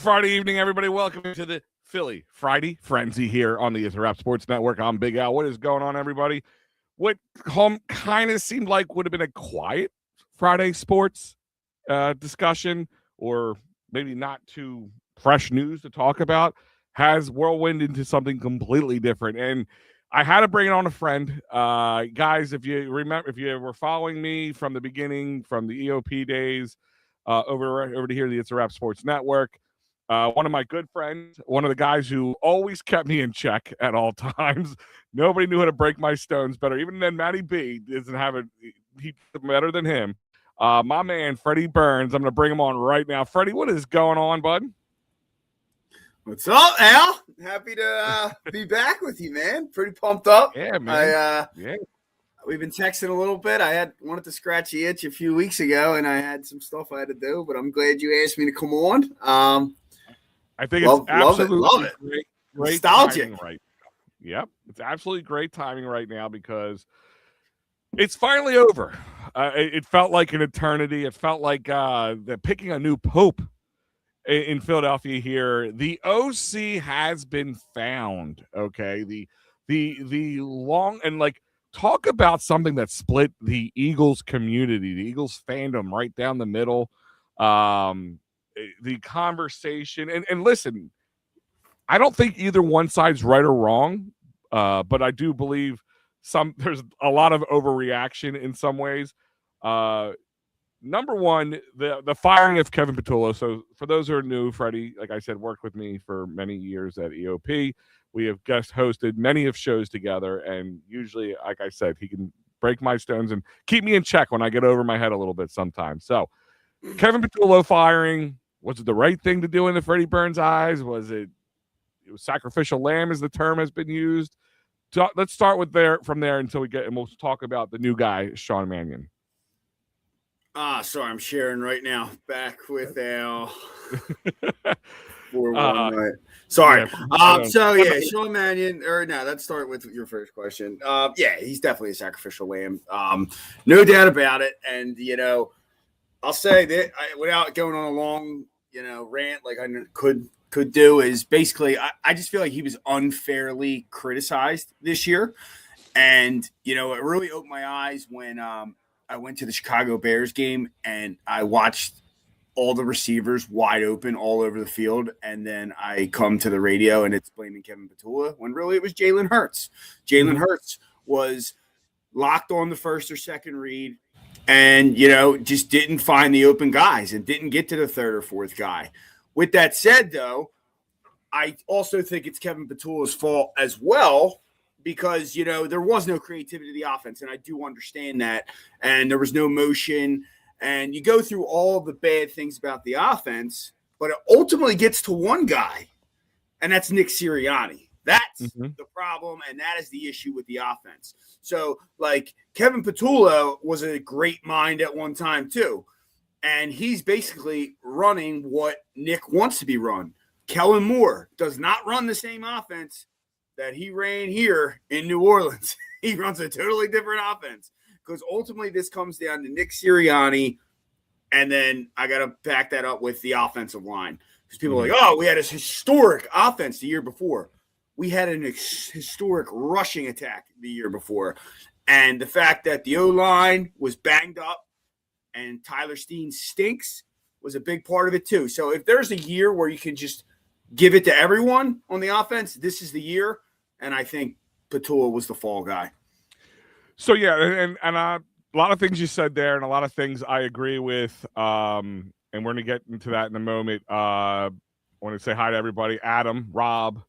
Friday evening, everybody. Welcome to the Philly Friday Frenzy here on the Rap Sports Network. I'm Big Al. What is going on, everybody? What kind of seemed like would have been a quiet Friday sports discussion, or maybe not too fresh news to talk about, has whirlwind into something completely different. And I had to bring on a friend. Guys, if you remember, if you were following me from the beginning, from the EOP days, over to here, the It's a Rap Sports Network. One of my good friends, one of the guys who always kept me in check at all times. Nobody knew how to break my stones better. Even then, Matty B doesn't have it. He better than him. My man, Freddie Burns. I'm going to bring him on right now. Freddie, what is going on, bud? What's up, Al? Happy to be back with you, man. Pretty pumped up. Yeah, man. We've been texting a little bit. I wanted to scratch the itch a few weeks ago, and I had some stuff I had to do, but I'm glad you asked me to come on. I think it's absolutely great nostalgic timing right now. Yep, it's absolutely great timing right now because it's finally over. It felt like an eternity. It felt like they're picking a new pope in Philadelphia here. The OC has been found. Okay, the long and like. Talk about something that split the Eagles community, the Eagles fandom right down the middle. The conversation and listen, I don't think either one side's right or wrong, but I do believe there's a lot of overreaction in some ways. Number one, the firing of Kevin Petullo. So for those who are new, Freddie, like I said, worked with me for many years at EOP. We have guest hosted many of shows together, and usually, like I said, he can break my stones and keep me in check when I get over my head a little bit sometimes. So Kevin Petullo firing, was it the right thing to do in the Freddie Burns' eyes? Was it was sacrificial lamb, as the term has been used? Let's start from there until we get, and we'll talk about the new guy, Sean Mannion. Sorry, I'm sharing right now. Back with Al. 4-1, right. Sorry. Sean Mannion, let's start with your first question. He's definitely a sacrificial lamb. No doubt about it. And, I'll say that without going on a long, rant like I could do, is basically I just feel like he was unfairly criticized this year. And, it really opened my eyes when I went to the Chicago Bears game and I watched all the receivers wide open all over the field. And then I come to the radio and it's blaming Kevin Petullo when really it was Jalen Hurts. Jalen Hurts was locked on the first or second read and, just didn't find the open guys and didn't get to the third or fourth guy. With that said, though, I also think it's Kevin Petullo's fault as well, because, there was no creativity to the offense, and I do understand that, and there was no motion, and you go through all the bad things about the offense, but it ultimately gets to one guy, and that's Nick Sirianni. That's the problem, and that is the issue with the offense. So, Kevin Petullo was a great mind at one time, too, and he's basically running what Nick wants to be run. Kellen Moore does not run the same offense that he ran here in New Orleans. He runs a totally different offense, because ultimately this comes down to Nick Sirianni, and then I got to back that up with the offensive line, because people are like, we had a historic offense the year before. We had an historic rushing attack the year before, and the fact that the O-line was banged up and Tyler Steen stinks was a big part of it too. So if there's a year where you can just give it to everyone on the offense, this is the year, and I think Petullo was the fall guy. So, yeah, and a lot of things you said there and a lot of things I agree with, and we're going to get into that in a moment. I want to say hi to everybody. Adam, Rob,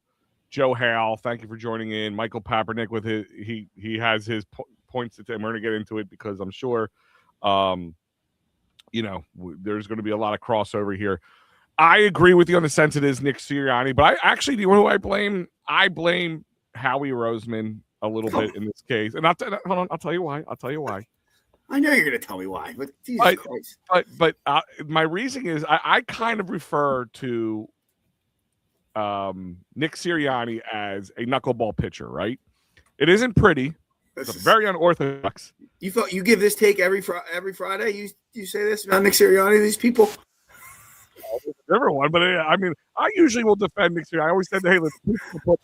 Joe Hale, thank you for joining in. Michael Papernick with his he has his points to, and we're going to get into it because I'm sure, there's going to be a lot of crossover here. I agree with you on the sense it is Nick Sirianni, but do you know who I blame? I blame Howie Roseman a little bit in this case. And I'll tell you why. I know you're going to tell me why, but Jesus Christ. But my reasoning is I kind of refer to Nick Sirianni as a knuckleball pitcher, right? It isn't pretty. It's very unorthodox. You give this take every Friday? You say this about Nick Sirianni to these people? different one, but I mean, I usually will defend Nick Sirianni. I always said, hey, let's put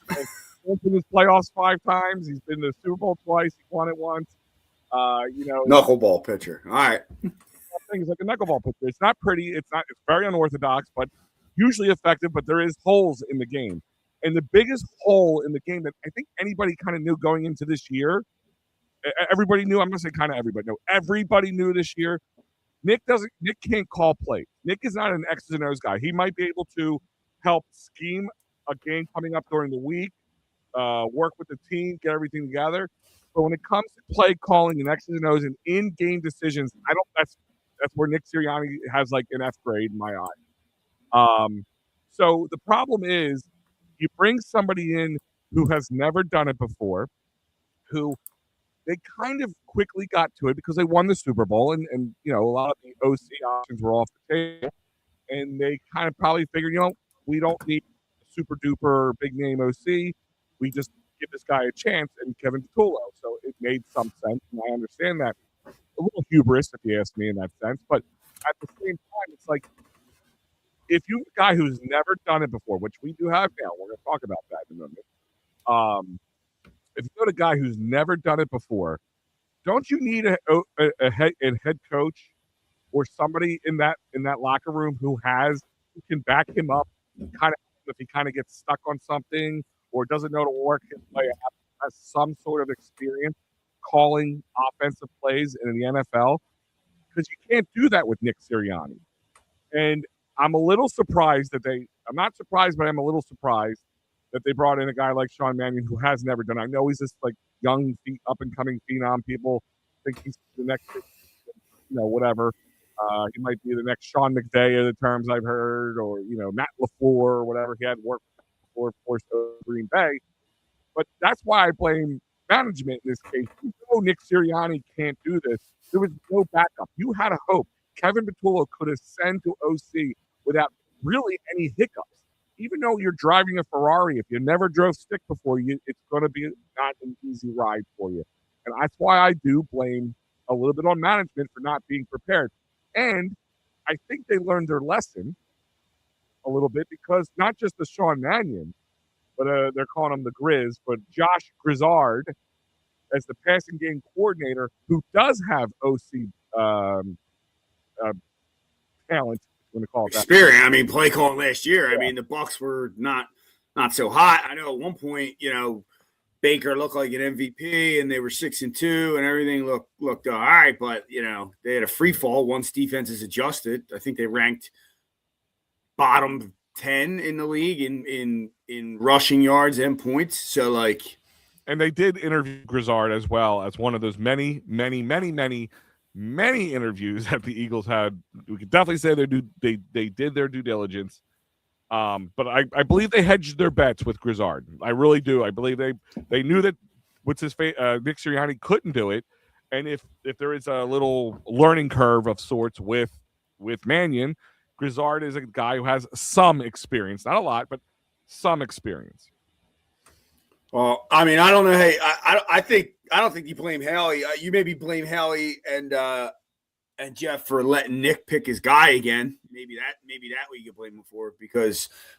he's been in his playoffs 5 times. He's been to the Super Bowl twice. He won it once. Knuckleball pitcher. All right. Things like a knuckleball pitcher. It's not pretty. It's very unorthodox, but usually effective. But there is holes in the game, and the biggest hole in the game that I think anybody kind of knew going into this year. Everybody knew. I'm going to say kind of everybody. No, everybody knew this year. Nick can't call plays. Nick is not an X's and O's guy. He might be able to help scheme a game coming up during the week, work with the team, get everything together. But when it comes to play calling and X's and O's and in-game decisions, that's where Nick Sirianni has like an F grade in my eye. So the problem is you bring somebody in who has never done it before, who they kind of quickly got to it because they won the Super Bowl and a lot of the OC options were off the table. And they kind of probably figured, we don't need a super duper big name OC. We just give this guy a chance and Kevin Patullo. So it made some sense. And I understand that. A little hubris, if you ask me, in that sense. But at the same time, it's like, if you're a guy who's never done it before, which we do have now, we're going to talk about that in a moment. If you got a guy who's never done it before, don't you need a head coach or somebody in that locker room who can back him up, kind of if he kind of gets stuck on something or doesn't know to work his way out, has some sort of experience calling offensive plays in the NFL? Because you can't do that with Nick Sirianni. And I'm a little surprised I'm not surprised, but I'm a little surprised that they brought in a guy like Sean Mannion who has never done it. I know he's this like young, up-and-coming phenom. People think he's the next, whatever. He might be the next Sean McVay of the terms I've heard, or, Matt LaFleur or whatever. He had worked for Green Bay. But that's why I blame management in this case. You know Nick Sirianni can't do this. There was no backup. You had a hope. Kevin Patullo could ascend to OC without really any hiccups. Even though you're driving a Ferrari, if you never drove stick before, it's going to be not an easy ride for you. And that's why I do blame a little bit on management for not being prepared. And I think they learned their lesson a little bit because not just the Sean Mannion, but they're calling him the Grizz, but Josh Grizzard as the passing game coordinator who does have OC talent. I'm going to call it that. Experience. I mean, play calling last year. Yeah. I mean, the Bucs were not so hot. I know at one point, Baker looked like an MVP, and they were 6-2, and everything looked all right. But they had a free fall once defenses adjusted. I think they ranked bottom 10 in the league in rushing yards and points. So and they did interview Grizzard as well as one of those many interviews that the Eagles had. We could definitely say they did their due diligence. But I believe they hedged their bets with Grizzard. I really do. I believe they knew that Nick Sirianni couldn't do it. And if there is a little learning curve of sorts with Mannion, Grizzard is a guy who has some experience, not a lot, but some experience. Well, I mean, I don't know. Hey, I don't think you blame Haley. You maybe blame Haley and Jeff for letting Nick pick his guy again. Maybe that we could blame him for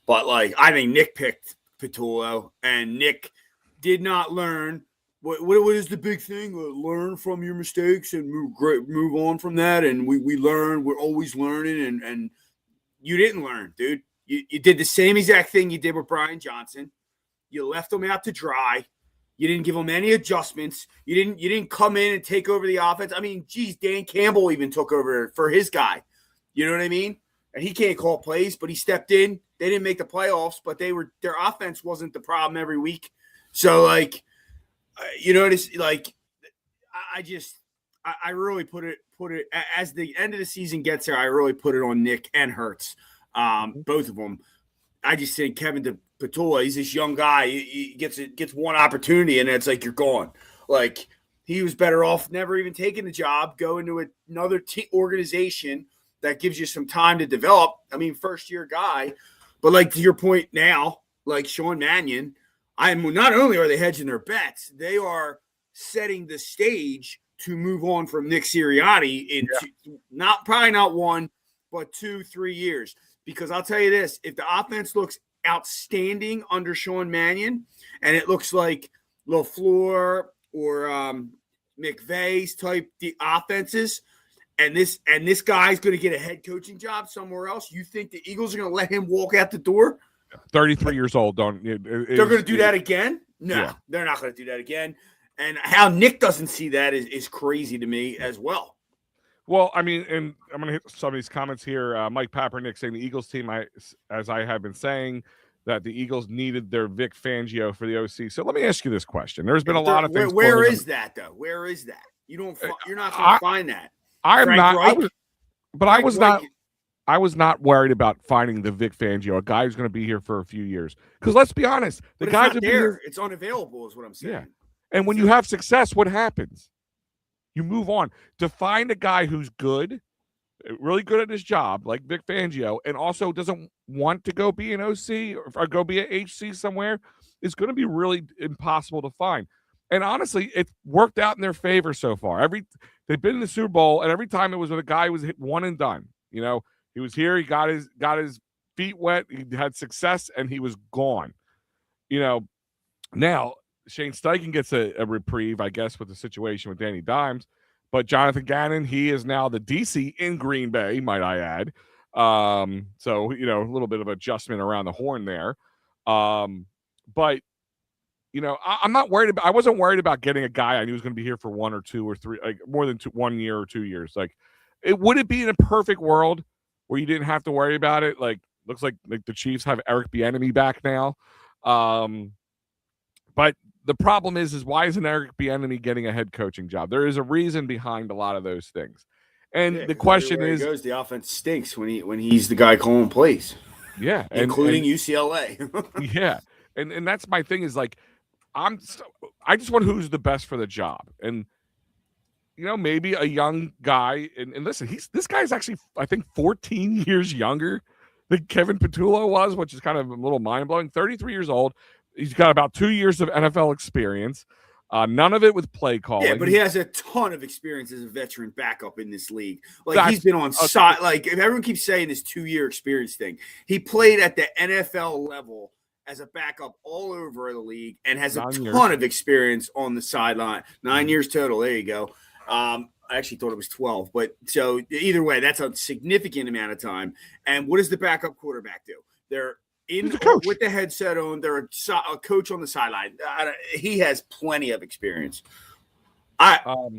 but I think Nick picked Patullo and Nick did not learn. What is the big thing? Learn from your mistakes and move on from that. And we learn. We're always learning. And you didn't learn, dude. You did the same exact thing you did with Brian Johnson. You left him out to dry. You didn't give him any adjustments. You didn't come in and take over the offense. I mean, geez, Dan Campbell even took over for his guy. You know what I mean? And he can't call plays, but he stepped in. They didn't make the playoffs, but their offense wasn't the problem every week. So I really put it as the end of the season gets here. I really put it on Nick and Hurts, both of them. I just think Kevin Patullo, he's this young guy. He gets one opportunity, and it's like you're gone. He was better off never even taking the job, going to another organization that gives you some time to develop. I mean, first-year guy. But to your point now, Sean Mannion, not only are they hedging their bets, they are setting the stage to move on from Nick Sirianni in probably not 1, but 2-3 years. because I'll tell you this: if the offense looks outstanding under Sean Mannion, and it looks like LaFleur or McVay's type the offenses, and this guy's going to get a head coaching job somewhere else, you think the Eagles are going to let him walk out the door? 33 years old. They're going to do that again? No, they're not going to do that again. And how Nick doesn't see that is crazy to me as well. Well, I mean, and I'm going to hit some of these comments here. Mike Papernick saying the Eagles team, as I have been saying, that the Eagles needed their Vic Fangio for the OC. So let me ask you this question. There's been a lot of things. Where is that, though? Where is that? You're not going to find that. I'm not. I was not worried about finding the Vic Fangio, a guy who's going to be here for a few years. Because let's be honest, the guy's there. It's unavailable, is what I'm saying. Yeah. And when you have success, what happens? You move on. To find a guy who's good, really good at his job, like Vic Fangio, and also doesn't want to go be an OC or go be an HC somewhere, is going to be really impossible to find. And honestly, it's worked out in their favor so far. They've been in the Super Bowl, and every time it was with a guy who was hit one and done. You know, he was here, he got his feet wet, he had success, and he was gone. You know, now Shane Steichen gets a reprieve, I guess, with the situation with Danny Dimes. But Jonathan Gannon, he is now the DC in Green Bay, might I add. So, you know, a little bit of adjustment around the horn there. But, you know, I'm not worried about – I wasn't worried about getting a guy I knew was going to be here for 1 or 2 or 3 – like more than 1 year or 2 years. Like, would it be in a perfect world where you didn't have to worry about it? Like, looks like the Chiefs have Eric Bieniemy back now. But the problem is why isn't Eric Bieniemy getting a head coaching job? There is a reason behind a lot of those things. And the question is, the offense stinks when he's the guy calling plays. Yeah, including UCLA. Yeah. And that's my thing is like I just want who's the best for the job. And you know, maybe a young guy and listen, this guy's actually I think 14 years younger than Kevin Petullo was, which is kind of a little mind-blowing. 33 years old. He's got about 2 years of NFL experience. None of it with play calling. Yeah, but he has a ton of experience as a veteran backup in this league. Like he's been on side. Like if everyone keeps saying this 2-year experience thing, he played at the NFL level as a backup all over the league and has a ton of experience on the sideline. 9 years total. There you go. I actually thought it was 12, but so either way, that's a significant amount of time. And what does the backup quarterback do? They're with the headset on. They're a coach on the sideline. He has plenty of experience. I'll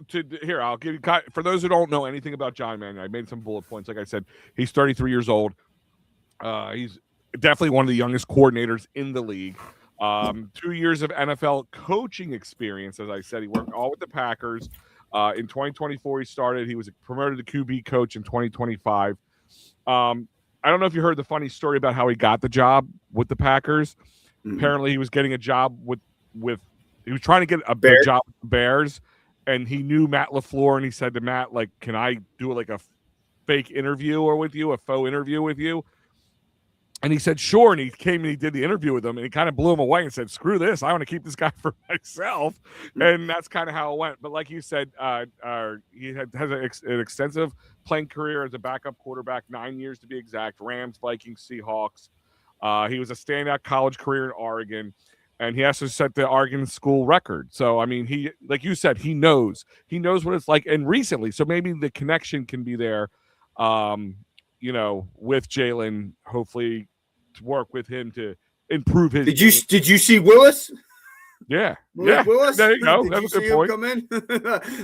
give you for those who don't know anything about John Mannion. I made some bullet points. Like I said, he's 33 years old. He's definitely one of the youngest coordinators in the league. 2 years of NFL coaching experience. As I said, he worked all with the Packers. In 2024, he started. He was promoted to QB coach in 2025. I don't know if you heard the funny story about how he got the job with the Packers. Mm-hmm. Apparently, he was getting a job with he was trying to get a job with the Bears, and he knew Matt LaFleur, and he said to Matt, like, can I do like a fake interview a faux interview with you? And he said, sure. And he came and he did the interview with him, and he kind of blew him away and said, screw this. I want to keep this guy for myself. And that's kind of how it went. But like you said, he has an extensive playing career as a backup quarterback, 9 years to be exact, Rams, Vikings, Seahawks. He was a standout college career in Oregon, and he has to set the Oregon school record. So, I mean, he, like you said, he knows what it's like. And recently, so maybe the connection can be there, you know, with Jalen, hopefully to work with him to improve his. Did you see Willis? Yeah. Willis? There you go. Did you see him come in?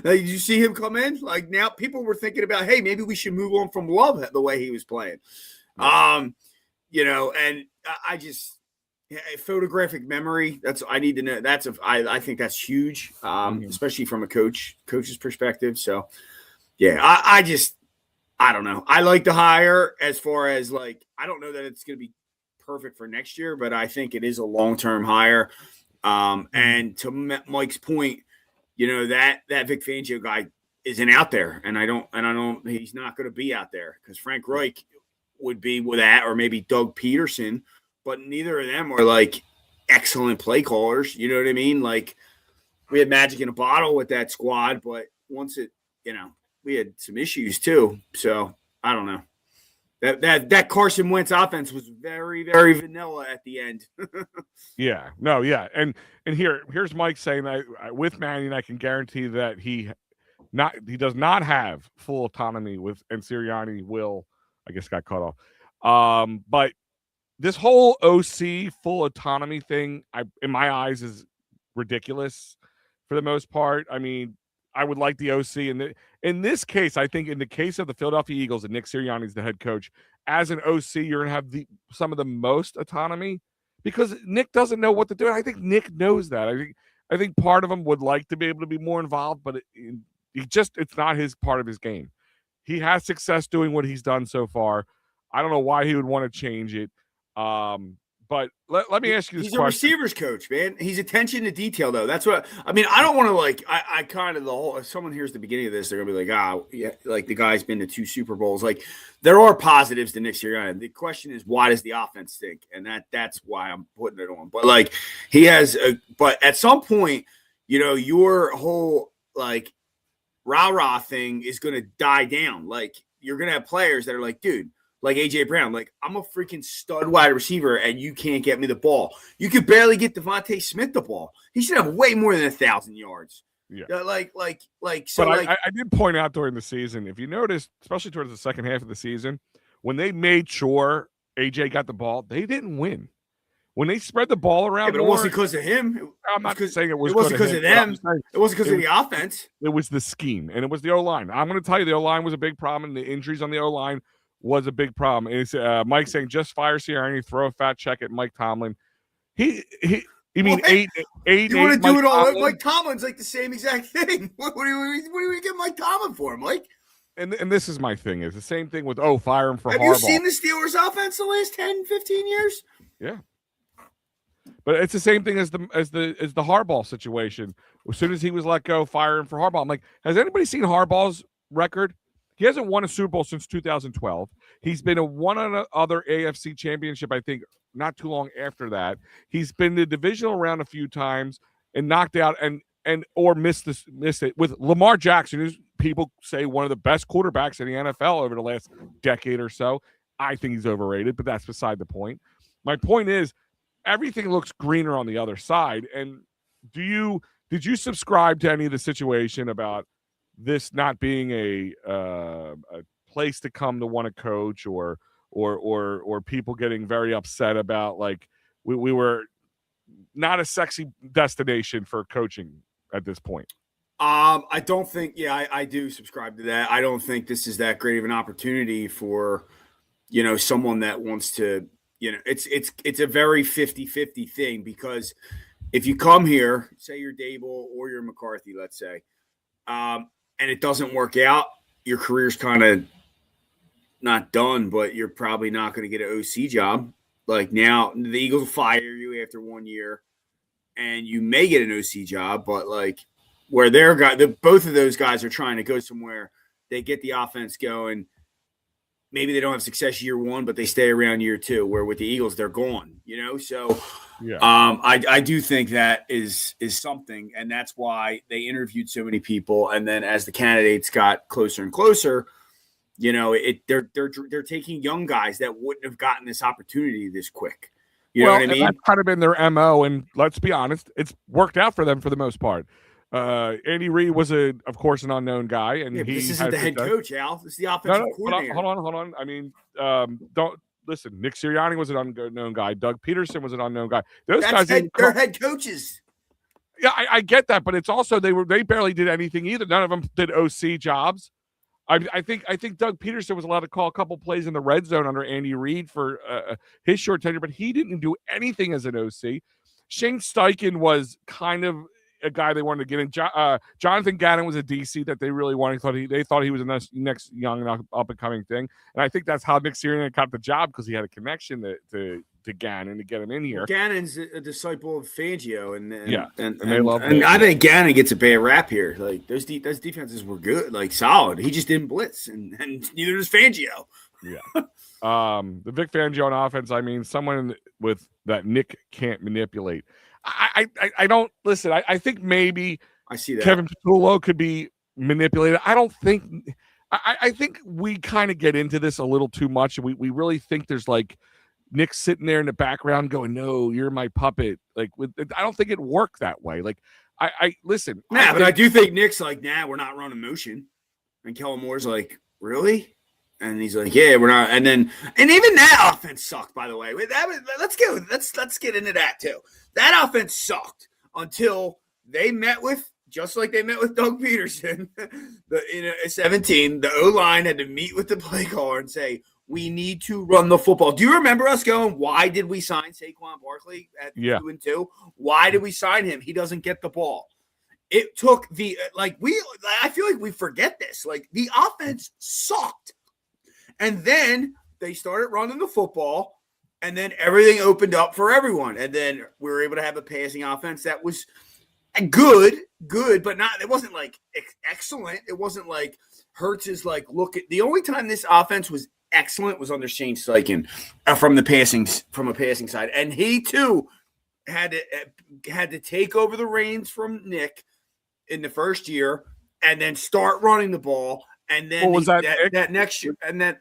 Did you see him come in? Like now people were thinking about, hey, maybe we should move on from Love the way he was playing. You know, and I just photographic memory. I need to know. I think that's huge, especially from a coach's perspective. So yeah, I don't know. I like the hire as far as like, I don't know that it's going to be perfect for next year, but I think it is a long-term hire. And to Mike's point, you know, that Vic Fangio guy isn't out there. And he's not going to be out there because Frank Reich would be with that, or maybe Doug Peterson, but neither of them are like excellent play callers. You know what I mean? Like we had magic in a bottle with that squad, but once it, you know, we had some issues too. So I don't know. That Carson Wentz offense was very, very vanilla at the end. Yeah, and here's Mike saying that with Mannion, I can guarantee that he does not have full autonomy with, and Sirianni will, I guess, got cut off. But this whole OC full autonomy thing, in my eyes, is ridiculous for the most part. I mean, I would like the OC in this case. I think in the case of the Philadelphia Eagles and Nick Sirianni is the head coach, as an OC, you're gonna have some of the most autonomy because Nick doesn't know what to do. And I think Nick knows that. I think part of him would like to be able to be more involved, but it's not his part of his game. He has success doing what he's done so far. I don't know why he would want to change it. But let me ask you this question. He's a receivers coach, man. He's attention to detail, though. That's what I mean. I don't want to I kind of the whole. If someone hears the beginning of this, they're gonna be like, yeah, like the guy's been to 2 Super Bowls. Like there are positives to Nick Sirianni. The question is, why does the offense stink? And that's why I'm putting it on. But like he has, but at some point, your whole like rah-rah thing is gonna die down. Like you're gonna have players that are like, dude. Like A.J. Brown, like I'm a freaking stud wide receiver, and you can't get me the ball. You could barely get Devontae Smith the ball. He should have way more than 1,000 yards. Yeah, So, but I did point out during the season, if you noticed, especially towards the second half of the season, when they made sure A.J. got the ball, they didn't win. When they spread the ball around, but it wasn't because of him. I'm not saying it wasn't because of them. It wasn't because of the offense. It was the scheme, and it was the O-line. I'm going to tell you, the O-line was a big problem, and the injuries on the O-line was a big problem. And it's Mike saying just fire Sirianni, throw a fat check at Mike Tomlin. You mean what? eight? You want to do it all? Mike Tomlin's like the same exact thing. What do we get Mike Tomlin for, Mike? And this is my thing. Is the same thing with fire him for Harbaugh. Have you seen the Steelers offense the last 10, 15 years? Yeah. But it's the same thing as the Harbaugh situation. As soon as he was let go, fire him for Harbaugh. I'm like, has anybody seen Harbaugh's record? He hasn't won a Super Bowl since 2012. He's been a one other AFC championship, I think, not too long after that. He's been the divisional round a few times and knocked out or missed it with Lamar Jackson, who's people say one of the best quarterbacks in the NFL over the last decade or so. I think he's overrated, but that's beside the point. My point is, everything looks greener on the other side. And did you subscribe to any of the situation about this not being a place to come to want to coach, or people getting very upset about like we were not a sexy destination for coaching at this point? I don't think. Yeah, I do subscribe to that. I don't think this is that great of an opportunity for someone that wants to. It's a very 50-50 thing, because if you come here, say you're Dable or you're McCarthy, let's say. And it doesn't work out, your career's kind of not done, but you're probably not going to get an OC job. Like now, the Eagles will fire you after 1 year, and you may get an OC job, but like where both of those guys are trying to go somewhere, they get the offense going. Maybe they don't have success year 1, but they stay around year 2, where with the Eagles, they're gone, So yeah. I do think that is something, and that's why they interviewed so many people. And then as the candidates got closer and closer, they're taking young guys that wouldn't have gotten this opportunity this quick. You know what I mean? That's kind of been their MO, and let's be honest, it's worked out for them for the most part. Andy Reid was of course, an unknown guy, and this isn't the head coach, Al. This is the offensive coordinator. Hold on. I mean, don't listen. Nick Sirianni was an unknown guy. Doug Peterson was an unknown guy. They're head coaches. Yeah, I get that, but it's also they barely did anything either. None of them did OC jobs. I think Doug Peterson was allowed to call a couple plays in the red zone under Andy Reid for his short tenure, but he didn't do anything as an OC. Shane Steichen was kind of a guy they wanted to get in. Jonathan Gannon was a DC that they really wanted. They thought he was the next young and up and coming thing, and I think that's how Nick Sirianni got the job, because he had a connection to Gannon to get him in here. Well, Gannon's a disciple of Fangio, and they love. And I think Gannon gets a bad rap here. Like those defenses were good, like solid. He just didn't blitz, and neither does Fangio. Yeah. The Vic Fangio on offense. I mean, someone with that Nick can't manipulate. I don't listen. I think maybe I see that Kevin Patullo could be manipulated. I don't think I think we kind of get into this a little too much. We really think there's like Nick sitting there in the background going, "No, you're my puppet." Like, I don't think it worked that way. Like, I listen. Nah, but I do think Nick's like, "Nah, we're not running motion," and Kellen Moore's like, "Really?" And he's like, "Yeah, we're not." And even that offense sucked. By the way, let's get into that too. That offense sucked until they met with. Just like they met with Doug Peterson, in 17, the O-line had to meet with the play caller and say, we need to run the football. Do you remember us going, why did we sign Saquon Barkley at 2-2? Why did we sign him? He doesn't get the ball. It took I feel like we forget this. Like, the offense sucked. And then they started running the football, and then everything opened up for everyone. And then we were able to have a passing offense that was good, but not. It wasn't like excellent. It wasn't like Hurts is like, look at the only time this offense was excellent was under Shane Steichen from a passing side, and he too had to take over the reins from Nick in the first year, and then start running the ball, and then that next year, and then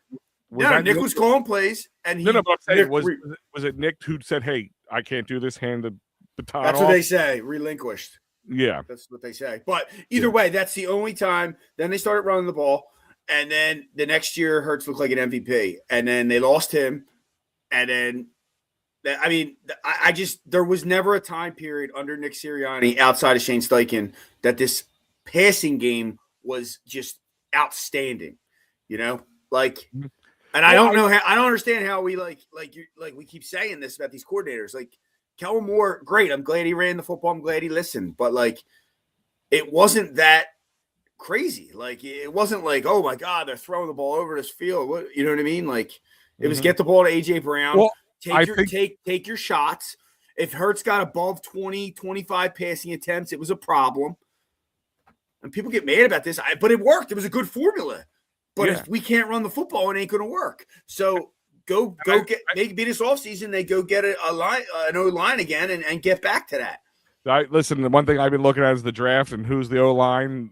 Nick was calling plays, and he was it Nick who said, "Hey, I can't do this. Hand the baton." That's what they say. Relinquished. Yeah, that's what they say. But either way, that's the only time. Then they started running the ball, and then the next year, Hurts looked like an MVP, and then they lost him, and then, I mean, there was never a time period under Nick Sirianni outside of Shane Steichen that this passing game was just outstanding. You know, like, and I don't understand how we we keep saying this about these coordinators, like. Kellen Moore, great. I'm glad he ran the football. I'm glad he listened. But, like, it wasn't that crazy. Like, it wasn't like, oh, my God, they're throwing the ball over this field. What, you know what I mean? Like, it was get the ball to A.J. Brown. Well, take your shots. If Hurts got above 20, 25 passing attempts, it was a problem. And people get mad about this. But it worked. It was a good formula. But if we can't run the football, it ain't going to work. So – Go get maybe this offseason they go get an O-line again and get back to that. Listen, the one thing I've been looking at is the draft and who's the O-line,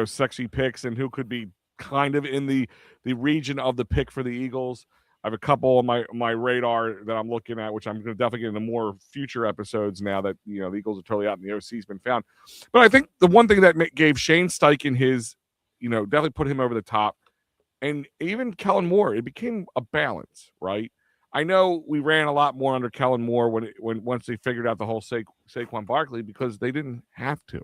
sexy picks, and who could be kind of in the region of the pick for the Eagles. I have a couple on my radar that I'm looking at, which I'm going to definitely get into more future episodes now that the Eagles are totally out and the OC's been found. But I think the one thing that gave Shane Steichen his, definitely put him over the top. And even Kellen Moore, it became a balance, right? I know we ran a lot more under Kellen Moore when once they figured out the whole Saquon Barkley because they didn't have to.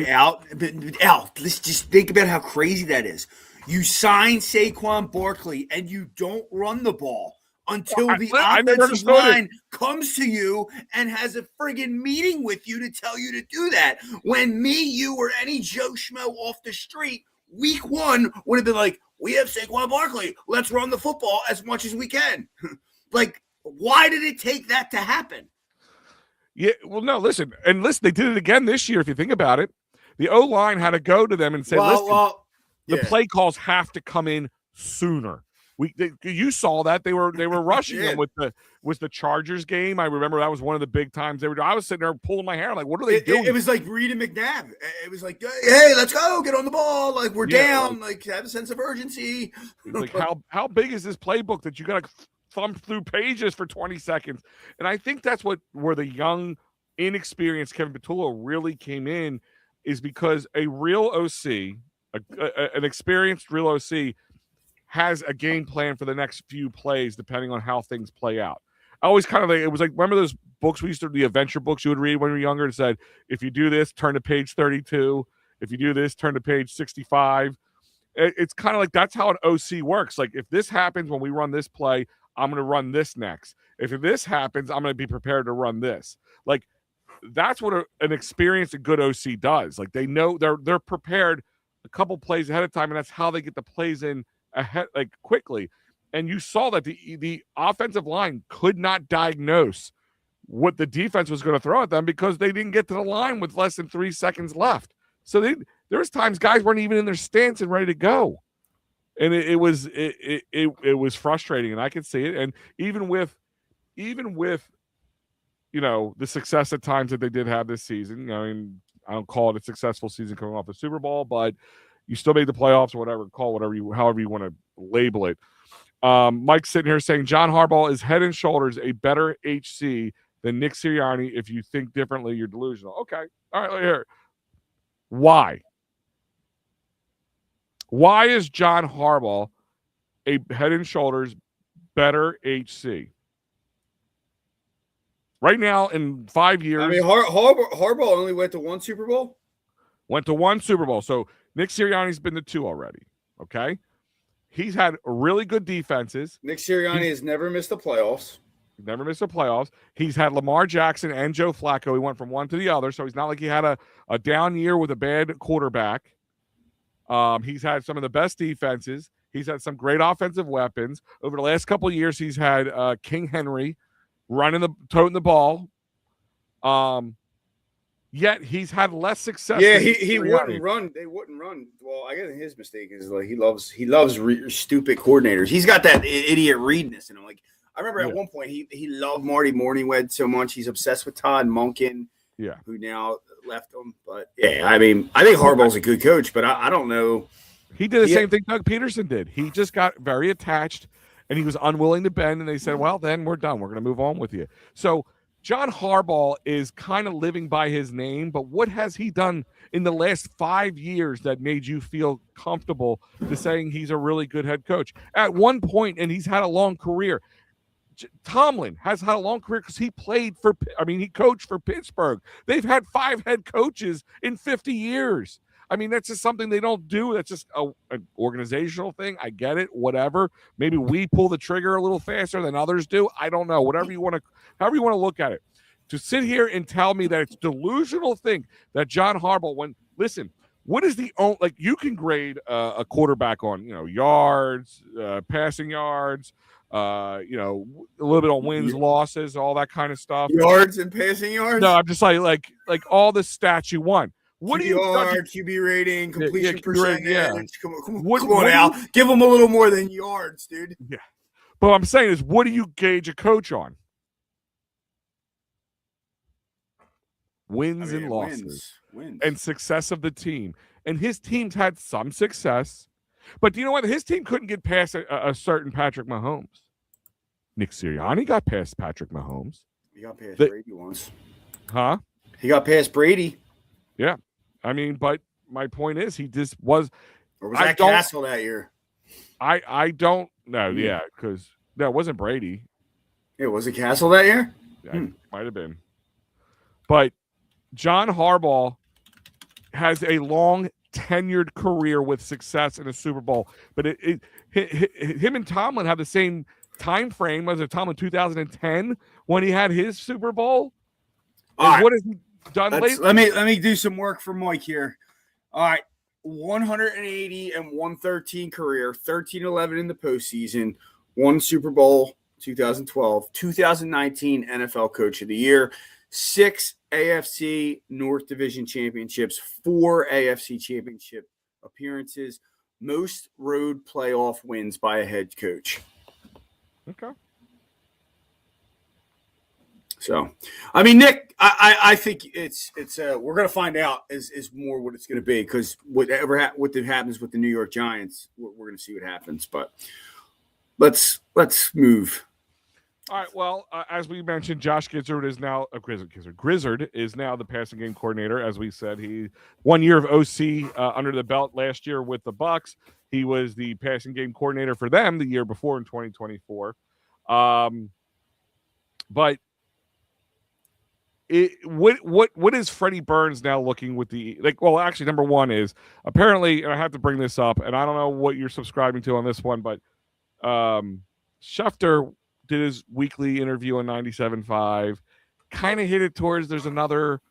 Out. But Al, let's just think about how crazy that is. You sign Saquon Barkley and you don't run the ball until the offensive line comes to you and has a friggin' meeting with you to tell you to do that. When me, you, or any Joe Schmo off the street Week 1 would have been like, we have Saquon Barkley. Let's run the football as much as we can. Like, why did it take that to happen? Yeah, well, no, listen. And listen, they did it again this year, if you think about it. The O-line had to go to them and say, the play calls have to come in sooner. You saw that they were rushing them with the Chargers game. I remember that was one of the big times I was sitting there pulling my hair like, what are they doing? It was like Reed and McNabb. It was like, hey, let's go, get on the ball. Like, we're down. Like, have a sense of urgency. Like, how big is this playbook that you got to thumb through pages for 20 seconds? And I think that's where the young, inexperienced Kevin Petullo really came in, is because a real OC, an experienced real OC, has a game plan for the next few plays depending on how things play out. I always kind of like, it was like, remember those books we used to, the adventure books you would read when you were younger, and said, if you do this, turn to page 32. If you do this, turn to page 65. It's kind of like, that's how an OC works. Like, if this happens when we run this play, I'm going to run this next. If this happens, I'm going to be prepared to run this. Like, that's what an experienced and good OC does. Like, they know they're prepared a couple plays ahead of time, and that's how they get the plays in ahead, like, quickly. And you saw that the offensive line could not diagnose what the defense was going to throw at them because they didn't get to the line with less than 3 seconds left. So there was times guys weren't even in their stance and ready to go, and it was frustrating, and I could see it. And even with the success at times that they did have this season, I mean, I don't call it a successful season coming off the Super Bowl, but You still made the playoffs or whatever, however you want to label it. Mike's sitting here saying John Harbaugh is head and shoulders a better HC than Nick Sirianni. If you think differently, you're delusional. Okay. All right, here. Why? Why is John Harbaugh a head and shoulders better HC? Right now, in 5 years. I mean, Harbaugh only went to one Super Bowl? Went to one Super Bowl. So Nick Sirianni's been to two already. Okay? He's had really good defenses. Nick Sirianni has never missed the playoffs. Never missed the playoffs. He's had Lamar Jackson and Joe Flacco. He went from one to the other, so he's not like he had a down year with a bad quarterback. He's had some of the best defenses. He's had some great offensive weapons. Over the last couple of years, he's had King Henry toting the ball. Yet he's had less success. Yeah, he wouldn't run. They wouldn't run. Well, I guess his mistake is like he loves stupid coordinators. He's got that idiot Reedness in him. Like I remember at one point he loved Marty Morningwed so much. He's obsessed with Todd Monken. Yeah, who now left him. But yeah, I mean, I think Harbaugh's a good coach, but I don't know. He did the same thing Doug Peterson did. He just got very attached, and he was unwilling to bend. And they said, "Well, then we're done. We're going to move on with you." So John Harbaugh is kind of living by his name, but what has he done in the last 5 years that made you feel comfortable to saying he's a really good head coach? At one point, and he's had a long career. Tomlin has had a long career because he coached for Pittsburgh. They've had 5 head coaches in 50 years. I mean, that's just something they don't do. That's just an organizational thing. I get it, whatever. Maybe we pull the trigger a little faster than others do. I don't know. However you want to look at it. To sit here and tell me that it's delusional thing that John Harbaugh, what is you can grade a quarterback on, yards, passing yards, a little bit on wins, losses, all that kind of stuff. Yards and passing yards? No, I'm just like all the stats you want. What do you QB rating, completion percentage? Yeah. Come on, Al. Give them a little more than yards, dude. Yeah. But what I'm saying is, what do you gauge a coach on? Wins and losses. Wins. And success of the team. And his team's had some success. But do you know what? His team couldn't get past a certain Patrick Mahomes. Nick Sirianni got past Patrick Mahomes. He got past Brady once. Huh? He got past Brady. Yeah. I mean, but my point is he just was. Or was that Castle that year? I don't know. Yeah, because that wasn't Brady. It was it Castle that year? Yeah, might have been. But John Harbaugh has a long tenured career with success in a Super Bowl. But him and Tomlin have the same time frame as Tomlin 2010 when he had his Super Bowl. Right. What has he done lately? Let me do some work for Mike here. All right. 180 and 113 career, 13-11 in the postseason, 1 Super Bowl 2012, 2019 NFL Coach of the Year, 6 AFC North Division championships, 4 AFC championship appearances, most road playoff wins by a head coach. Okay. So, I mean, Nick, I think it's we're going to find out is more what it's going to be because what happens with the New York Giants, we're going to see what happens. But let's move. All right. Well, as we mentioned, Josh Gizzard is now Grizzard is now the passing game coordinator. As we said, he 1 year of OC under the belt last year with the Bucs. He was the passing game coordinator for them the year before in 2024. But what is Freddie Burns now looking with actually, number one is apparently, and I have to bring this up, and I don't know what you're subscribing to on this one, but Schefter did his weekly interview on 97.5, kind of hit it towards there's another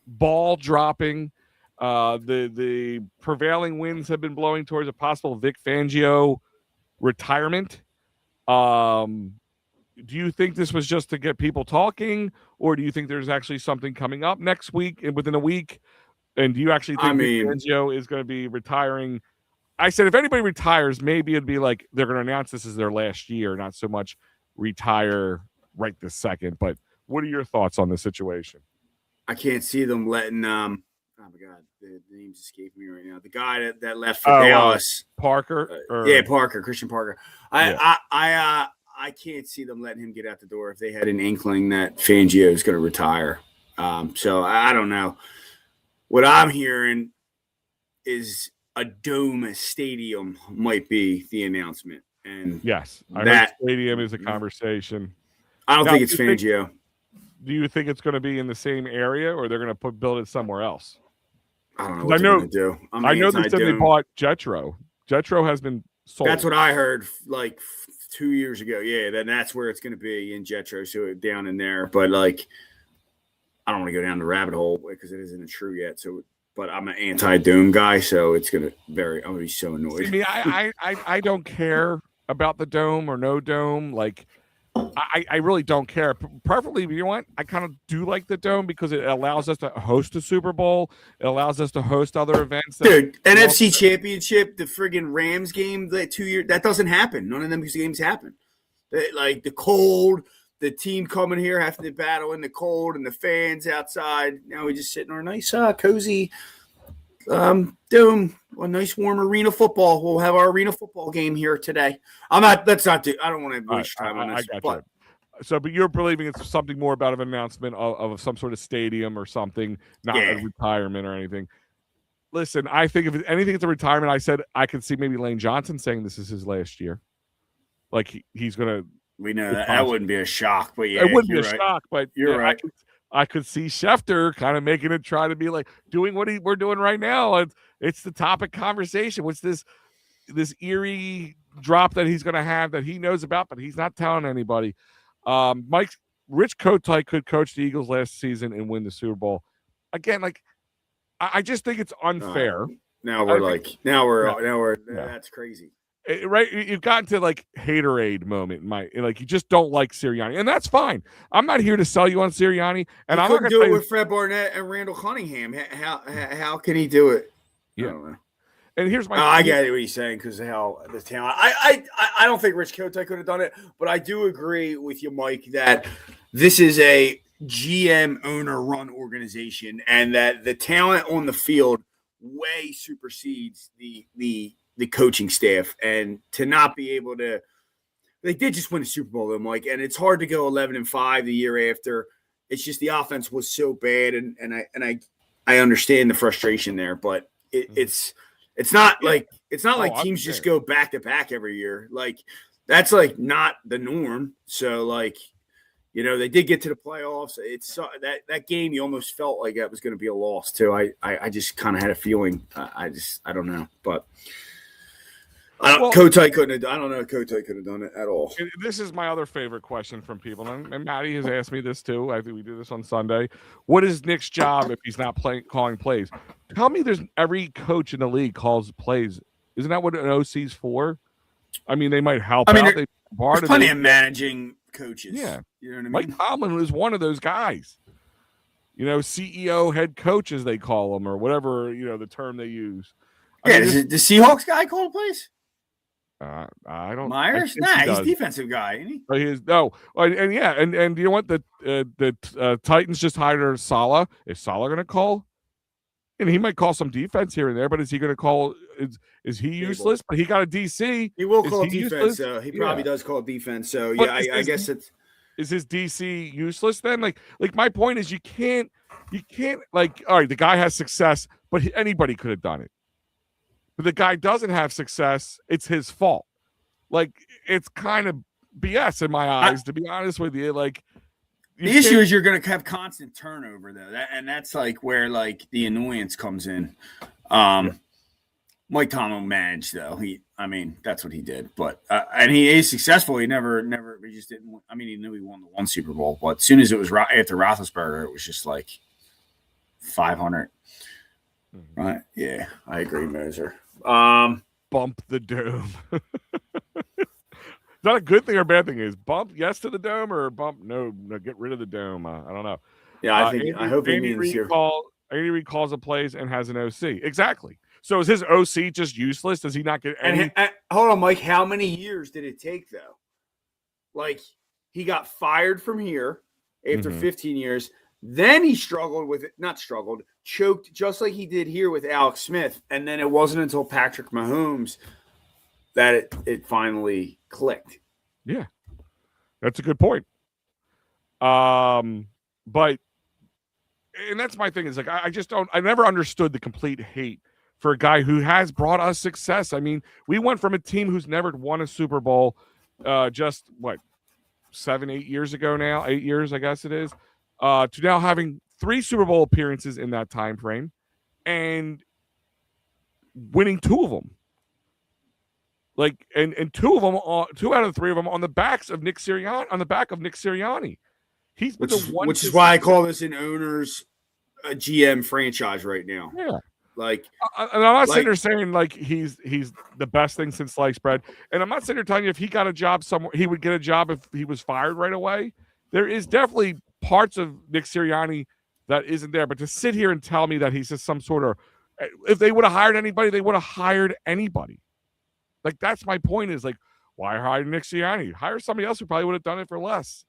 ball dropping. The prevailing winds have been blowing towards a possible Vic Fangio retirement. Do you think this was just to get people talking, or do you think there's actually something coming up next week and within a week? And do you actually think Fangio is going to be retiring? I said, if anybody retires, maybe it'd be like they're going to announce this as their last year, not so much retire right this second. But what are your thoughts on the situation? I can't see them letting my God, the name's escaping me right now. The guy that left for Dallas, Parker. Parker, Christian Parker. I can't see them letting him get out the door if they had an inkling that Fangio is going to retire. So I don't know. What I'm hearing is a dome stadium might be the announcement. And yes, I heard stadium is a conversation. I don't think it's Fangio. Do you think it's going to be in the same area, or they're going to build it somewhere else? I don't know what they're going to do. I know they said they bought Jetro. Jetro has been sold. That's what I heard like 2 years ago. Yeah, then that's where it's going to be in Jetro, so down in there. But like, I don't want to go down the rabbit hole because it isn't true yet. So, but I'm an anti-Dome guy, so it's going to I'm going to be so annoyed. See, I don't care about the Dome or no Dome. Like, I really don't care. Preferably, you know what? I kind of do like the Dome because it allows us to host a Super Bowl. It allows us to host other events. Dude, NFC Championship, the friggin' Rams game, that 2 year, that doesn't happen. None of them games happen. Like the cold, the team coming here having to battle in the cold, and the fans outside. Now we just sit in our nice, cozy Dome, a nice warm arena football. We'll have our arena football game here today. I don't want to waste time on this. But you're believing it's something more about an announcement of some sort of stadium or something, not a retirement or anything. Listen, I think if anything, it's a retirement. I said I could see maybe Lane Johnson saying this is his last year. Like he's gonna. We know that wouldn't be a shock, but it wouldn't be a shock. But you're right. I could see Schefter kind of making it try to be like doing what we're doing right now. It's the topic conversation. What's this eerie drop that he's going to have that he knows about, but he's not telling anybody. Rich Kotite could coach the Eagles last season and win the Super Bowl. Again, like I just think it's unfair. That's crazy. Right, you've gotten to like haterade moment. You just don't like Sirianni, and that's fine. I'm not here to sell you on Sirianni, and I'm not going to do it with Fred Barnett and Randall Cunningham. How can he do it? Yeah. I don't know. And here's my. I get what he's saying because how the talent. I don't think Rich Kotite could have done it, but I do agree with you, Mike, that this is a GM owner run organization, and that the talent on the field way supersedes the coaching staff, and to not be able to, they did just win a Super Bowl though, Mike, and it's hard to go 11-5 the year after. It's just the offense was so bad, and I understand the frustration there, but it's not like teams just go back to back every year. Like that's like not the norm. So like, they did get to the playoffs. It's that game you almost felt like that was going to be a loss too. I just kind of had a feeling. I don't know, but. Kotite couldn't have. I don't know if Kotite could have done it at all. This is my other favorite question from people, and Maddie has asked me this too. I think we do this on Sunday. What is Nick's job if he's not calling plays? Tell me, there's every coach in the league calls plays. Isn't that what an OC's for? I mean, they might help out. There's plenty of managing coaches. Yeah, you know what I mean. Mike Tomlin was one of those guys. CEO, head coach, as they call them, or whatever the term they use. Does the Seahawks guy call plays? I don't. Myers? He's a defensive guy, isn't he? But and you know what? The Titans just hired Saleh. Is Saleh going to call? And he might call some defense here and there, but is he going to call? Is he useless? But he got a DC. He will call defense. He probably does call defense. So but I guess it's. Is his DC useless then? Like my point is, you can't like. All right, the guy has success, but anybody could have done it. But the guy doesn't have success, it's his fault. Like, it's kind of BS in my eyes, to be honest with you. Like, the issue is you're going to have constant turnover, though. And that's, like, where, like, the annoyance comes in. Mike Tomlin managed, though. That's what he did. But, and he is successful. He just didn't, he knew he won the one Super Bowl. But as soon as it was after Roethlisberger, it was just, like, 500. Right? Yeah, I agree, Moser. Bump the dome. Is that a good thing or a bad thing? Is bump yes to the dome or bump no get rid of the dome? I don't know. Yeah, I hope he means here. Andy Reid calls the plays and has an OC. Exactly. So is his OC just useless? Does he not get any? And hold on, Mike. How many years did it take though? Like he got fired from here after 15 years. Then he struggled with it, not struggled, choked just like he did here with Alex Smith. And then it wasn't until Patrick Mahomes that it finally clicked. Yeah, that's a good point. But and that's my thing is like I never understood the complete hate for a guy who has brought us success. I mean, we went from a team who's never won a Super Bowl just what 8 years ago now, 8 years, I guess it is, to now having 3 Super Bowl appearances in that time frame and winning 2 of them. Like and 2 of them, 2 out of the 3 of them on the backs of Nick Sirianni. He's been which is why I call this an owner's GM franchise right now. Yeah. Like, and I'm not sitting there saying like he's the best thing since sliced bread. And I'm not sitting there telling you if he got a job somewhere, he would get a job if he was fired right away. There is definitely parts of Nick Sirianni that isn't there. But to sit here and tell me that he's just some sort of, if they would have hired anybody, they would have hired anybody. Like, that's my point is like, why hire Nick Sirianni? Hire somebody else who probably would have done it for less.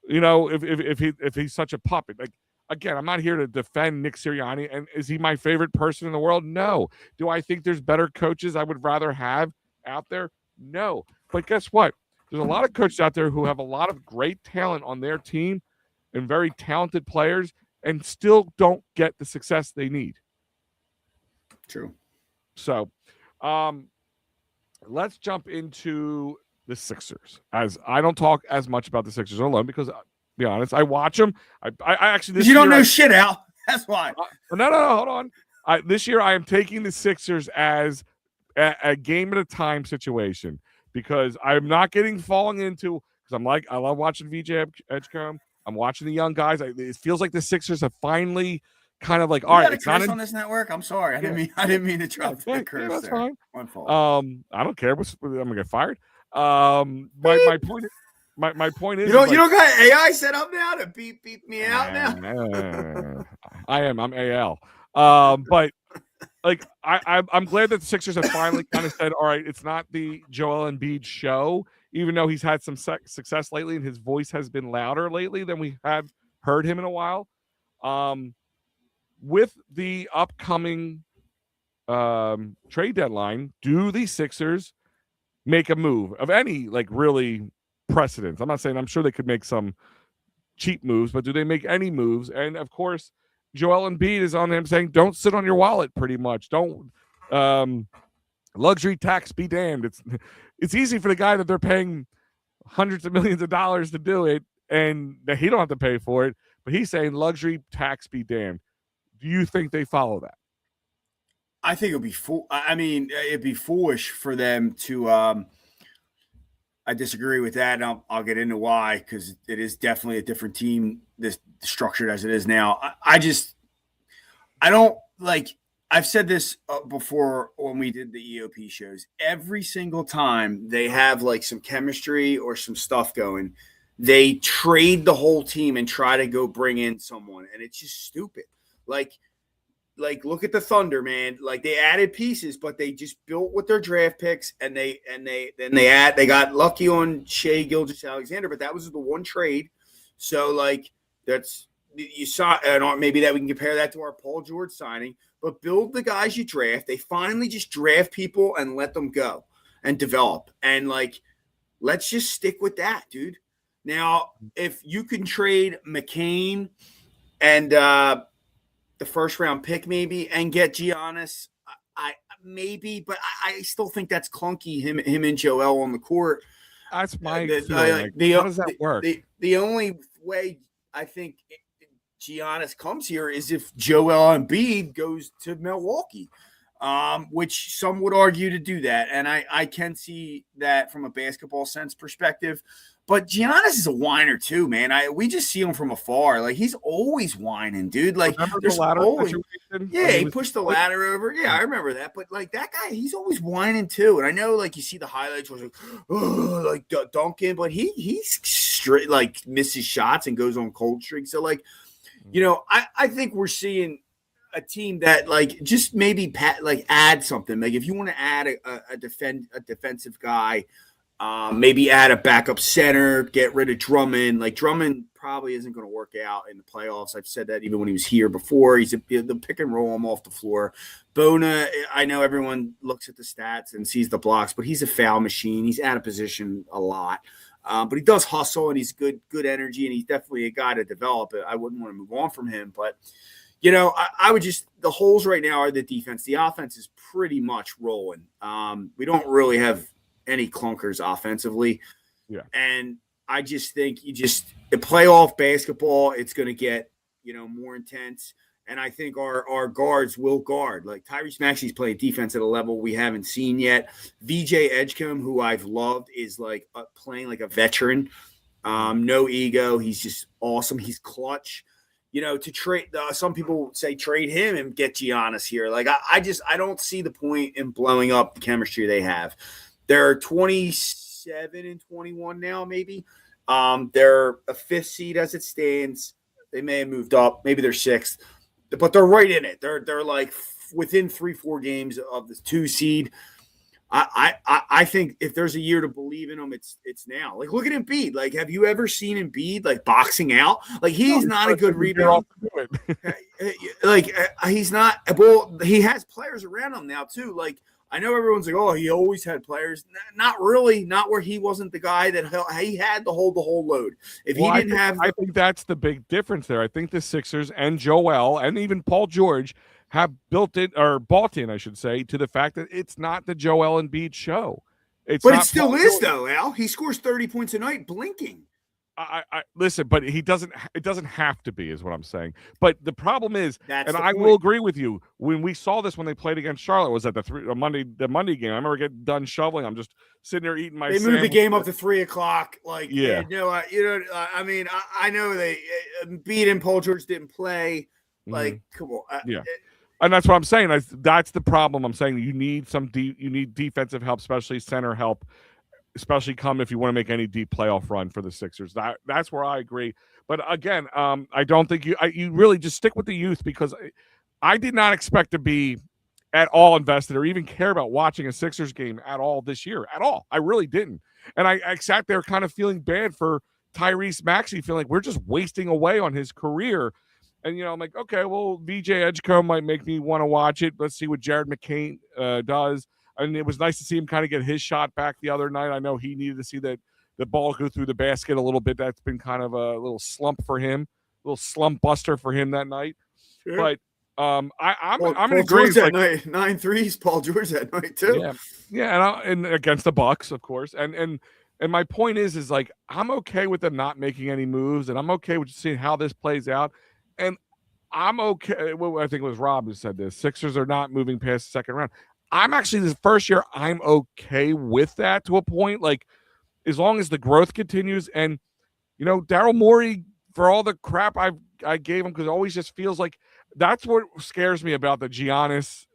You know, if he's such a puppet. Like, again, I'm not here to defend Nick Sirianni. And is he my favorite person in the world? No. Do I think there's better coaches I would rather have out there? No. But guess what? There's a lot of coaches out there who have a lot of great talent on their team and very talented players and still don't get the success they need. True. So, let's jump into the Sixers, as I don't talk as much about the Sixers alone because, to be honest, I watch them. I actually you don't know shit, Al. That's why. No, hold on. This year I am taking the Sixers as a game at a time situation because I'm not falling into because I love watching VJ Edgecombe. I'm watching the young guys. It feels like the Sixers have finally kind of like, all right, it's not on this network. I'm sorry, I didn't mean to drop the curse. That's there. Fine. My fault. I don't care. I'm gonna get fired. My point is you don't got AI set up now to beep me out now. I'm AL. But like I'm glad that the Sixers have finally kind of said, all right, it's not the Joel Embiid show, even though he's had some success lately and his voice has been louder lately than we have heard him in a while. With the upcoming trade deadline, do the Sixers make a move of any like really precedence? I'm not saying, I'm sure they could make some cheap moves, but do they make any moves? And of course, Joel Embiid is on him saying, don't sit on your wallet pretty much. Don't luxury tax be damned. It's easy for the guy that they're paying hundreds of millions of dollars to do it and that he don't have to pay for it, but he's saying luxury tax be damned. Do you think they follow that? I think it'd be foolish for them to. I disagree with that, and I'll get into why, because it is definitely a different team, this structured as it is now. I don't like. I've said this before when we did the EOP shows. Every single time they have like some chemistry or some stuff going, they trade the whole team and try to go bring in someone, and it's just stupid. Like look at the Thunder, man. Like they added pieces, but they just built with their draft picks, and they got lucky on Shea Gilgeous-Alexander, but that was the one trade. So like that's you saw, and maybe that we can compare that to our Paul George signing. But build the guys you draft. They finally just draft people and let them go and develop, and like let's just stick with that, dude. Now, if you can trade McCain and the first round pick maybe and get Giannis, I maybe, but I still think that's clunky. Him and Joel on the court. That's my feeling. How does that work? The only way I think Giannis comes here is if Joel Embiid goes to Milwaukee, which some would argue to do that, and I can see that from a basketball sense perspective. But Giannis is a whiner too, man. We just see him from afar. Like he's always whining, dude. Like there's always, he pushed the ladder over. Yeah, I remember that. But like that guy, he's always whining too. And I know, like you see the highlights where it's like Duncan, but he's straight like misses shots and goes on cold streaks. So like, you know, I think we're seeing a team that like just maybe add something. Like if you want to add a defensive guy. Maybe add a backup center, get rid of Drummond. Like Drummond probably isn't going to work out in the playoffs. I've said that even when he was here before. The pick and roll him off the floor. Bona, I know everyone looks at the stats and sees the blocks, but he's a foul machine. He's out of position a lot. But he does hustle, and he's good energy, and he's definitely a guy to develop. I wouldn't want to move on from him. But, I would just – the holes right now are the defense. The offense is pretty much rolling. We don't really have any clunkers offensively. Yeah. And I just think the playoff basketball, it's going to get, more intense. And I think our guards will guard. Like Tyrese Maxey's playing defense at a level we haven't seen yet. VJ Edgecombe, who I've loved, is like playing like a veteran. No ego. He's just awesome. He's clutch. To trade, some people say trade him and get Giannis here. Like I don't see the point in blowing up the chemistry they have. They're 27 and 21 now, maybe. They're a 5th seed as it stands. They may have moved up. Maybe they're 6th. But they're right in it. They're like within 3-4 games of the 2 seed. I think if there's a year to believe in them, it's now. Like look at Embiid. Like have you ever seen Embiid like boxing out? Like he's not a good rebounder. He's not. Well, he has players around him now too. Like I know everyone's like, oh, he always had players. Not really. Not where he wasn't the guy that he had to hold the whole load. If he didn't have, I think that's the big difference there. I think the Sixers and Joel and even Paul George have bought in, I should say, to the fact that it's not the Joel Embiid show. But it still is, though, Al. He scores 30 points a night, blinking. I listen, but it doesn't have to be, is what I'm saying. But the problem is, will agree with you. When we saw this when they played against Charlotte, was at the Monday game. I remember getting done shoveling. I'm just sitting there eating my. They moved the game up to 3:00. Like, yeah, I mean, I know they Embiid and Paul George didn't play. Like, come on, yeah. And that's what I'm saying. That's the problem. I'm saying you need you need defensive help, especially center help, especially if you want to make any deep playoff run for the Sixers. That's where I agree. But again, I don't think you really just stick with the youth, because I did not expect to be at all invested or even care about watching a Sixers game at all this year at all. I really didn't. And I sat there kind of feeling bad for Tyrese Maxey, feeling like we're just wasting away on his career. And, I'm like, okay, well, VJ Edgecombe might make me want to watch it. Let's see what Jared McCain does. And it was nice to see him kind of get his shot back the other night. I know he needed to see that the ball go through the basket a little bit. That's been kind of a little slump for him, a little slump buster for him that night. Sure. But I'm in agreement. That night, 9 threes, Paul George that night too. Yeah, and against the Bucks, of course. And my point is like I'm okay with them not making any moves, and I'm okay with seeing how this plays out. And I'm okay. Well, I think it was Rob who said this. Sixers are not moving past the second round. I'm actually, this first year, I'm okay with that to a point. Like, as long as the growth continues. And, Daryl Morey, for all the crap I gave him, because it always just feels like that's what scares me about the Giannis,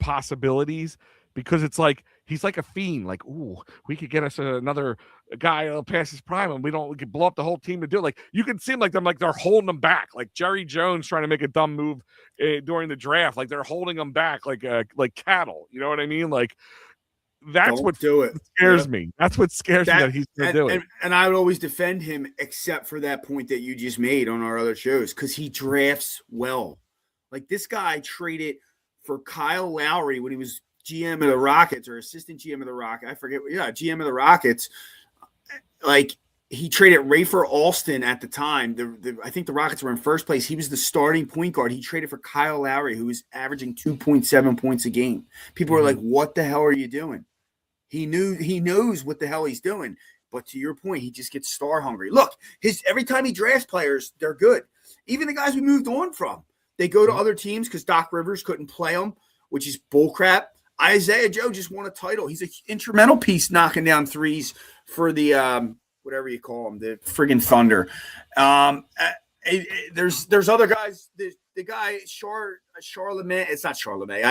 possibilities. Because it's like, he's like a fiend. Like, ooh, we could get us another guy that'll pass his prime, and we could blow up the whole team to do it. Like, you can seem like they're holding them back. Like Jerry Jones trying to make a dumb move during the draft. Like they're holding them back like cattle. You know what I mean? Like that's what scares me. That's what scares me, that he's going to do it. And I would always defend him, except for that point that you just made on our other shows, because he drafts well. Like this guy traded for Kyle Lowry when he was GM of the Rockets, or assistant GM of the Rockets. I forget. Yeah, GM of the Rockets. Like he traded Rafer Alston at the time. I think the Rockets were in first place. He was the starting point guard. He traded for Kyle Lowry, who was averaging 2.7 points a game. People were like, "What the hell are you doing?" He knows what the hell he's doing. But to your point, he just gets star hungry. Look, every time he drafts players, they're good. Even the guys we moved on from, they go to other teams because Doc Rivers couldn't play them, which is bullcrap. Isaiah Joe just won a title. He's an instrumental piece knocking down threes for the whatever you call them, the friggin' Thunder. There's other guys. The guy Charlemagne. It's not Charlemagne.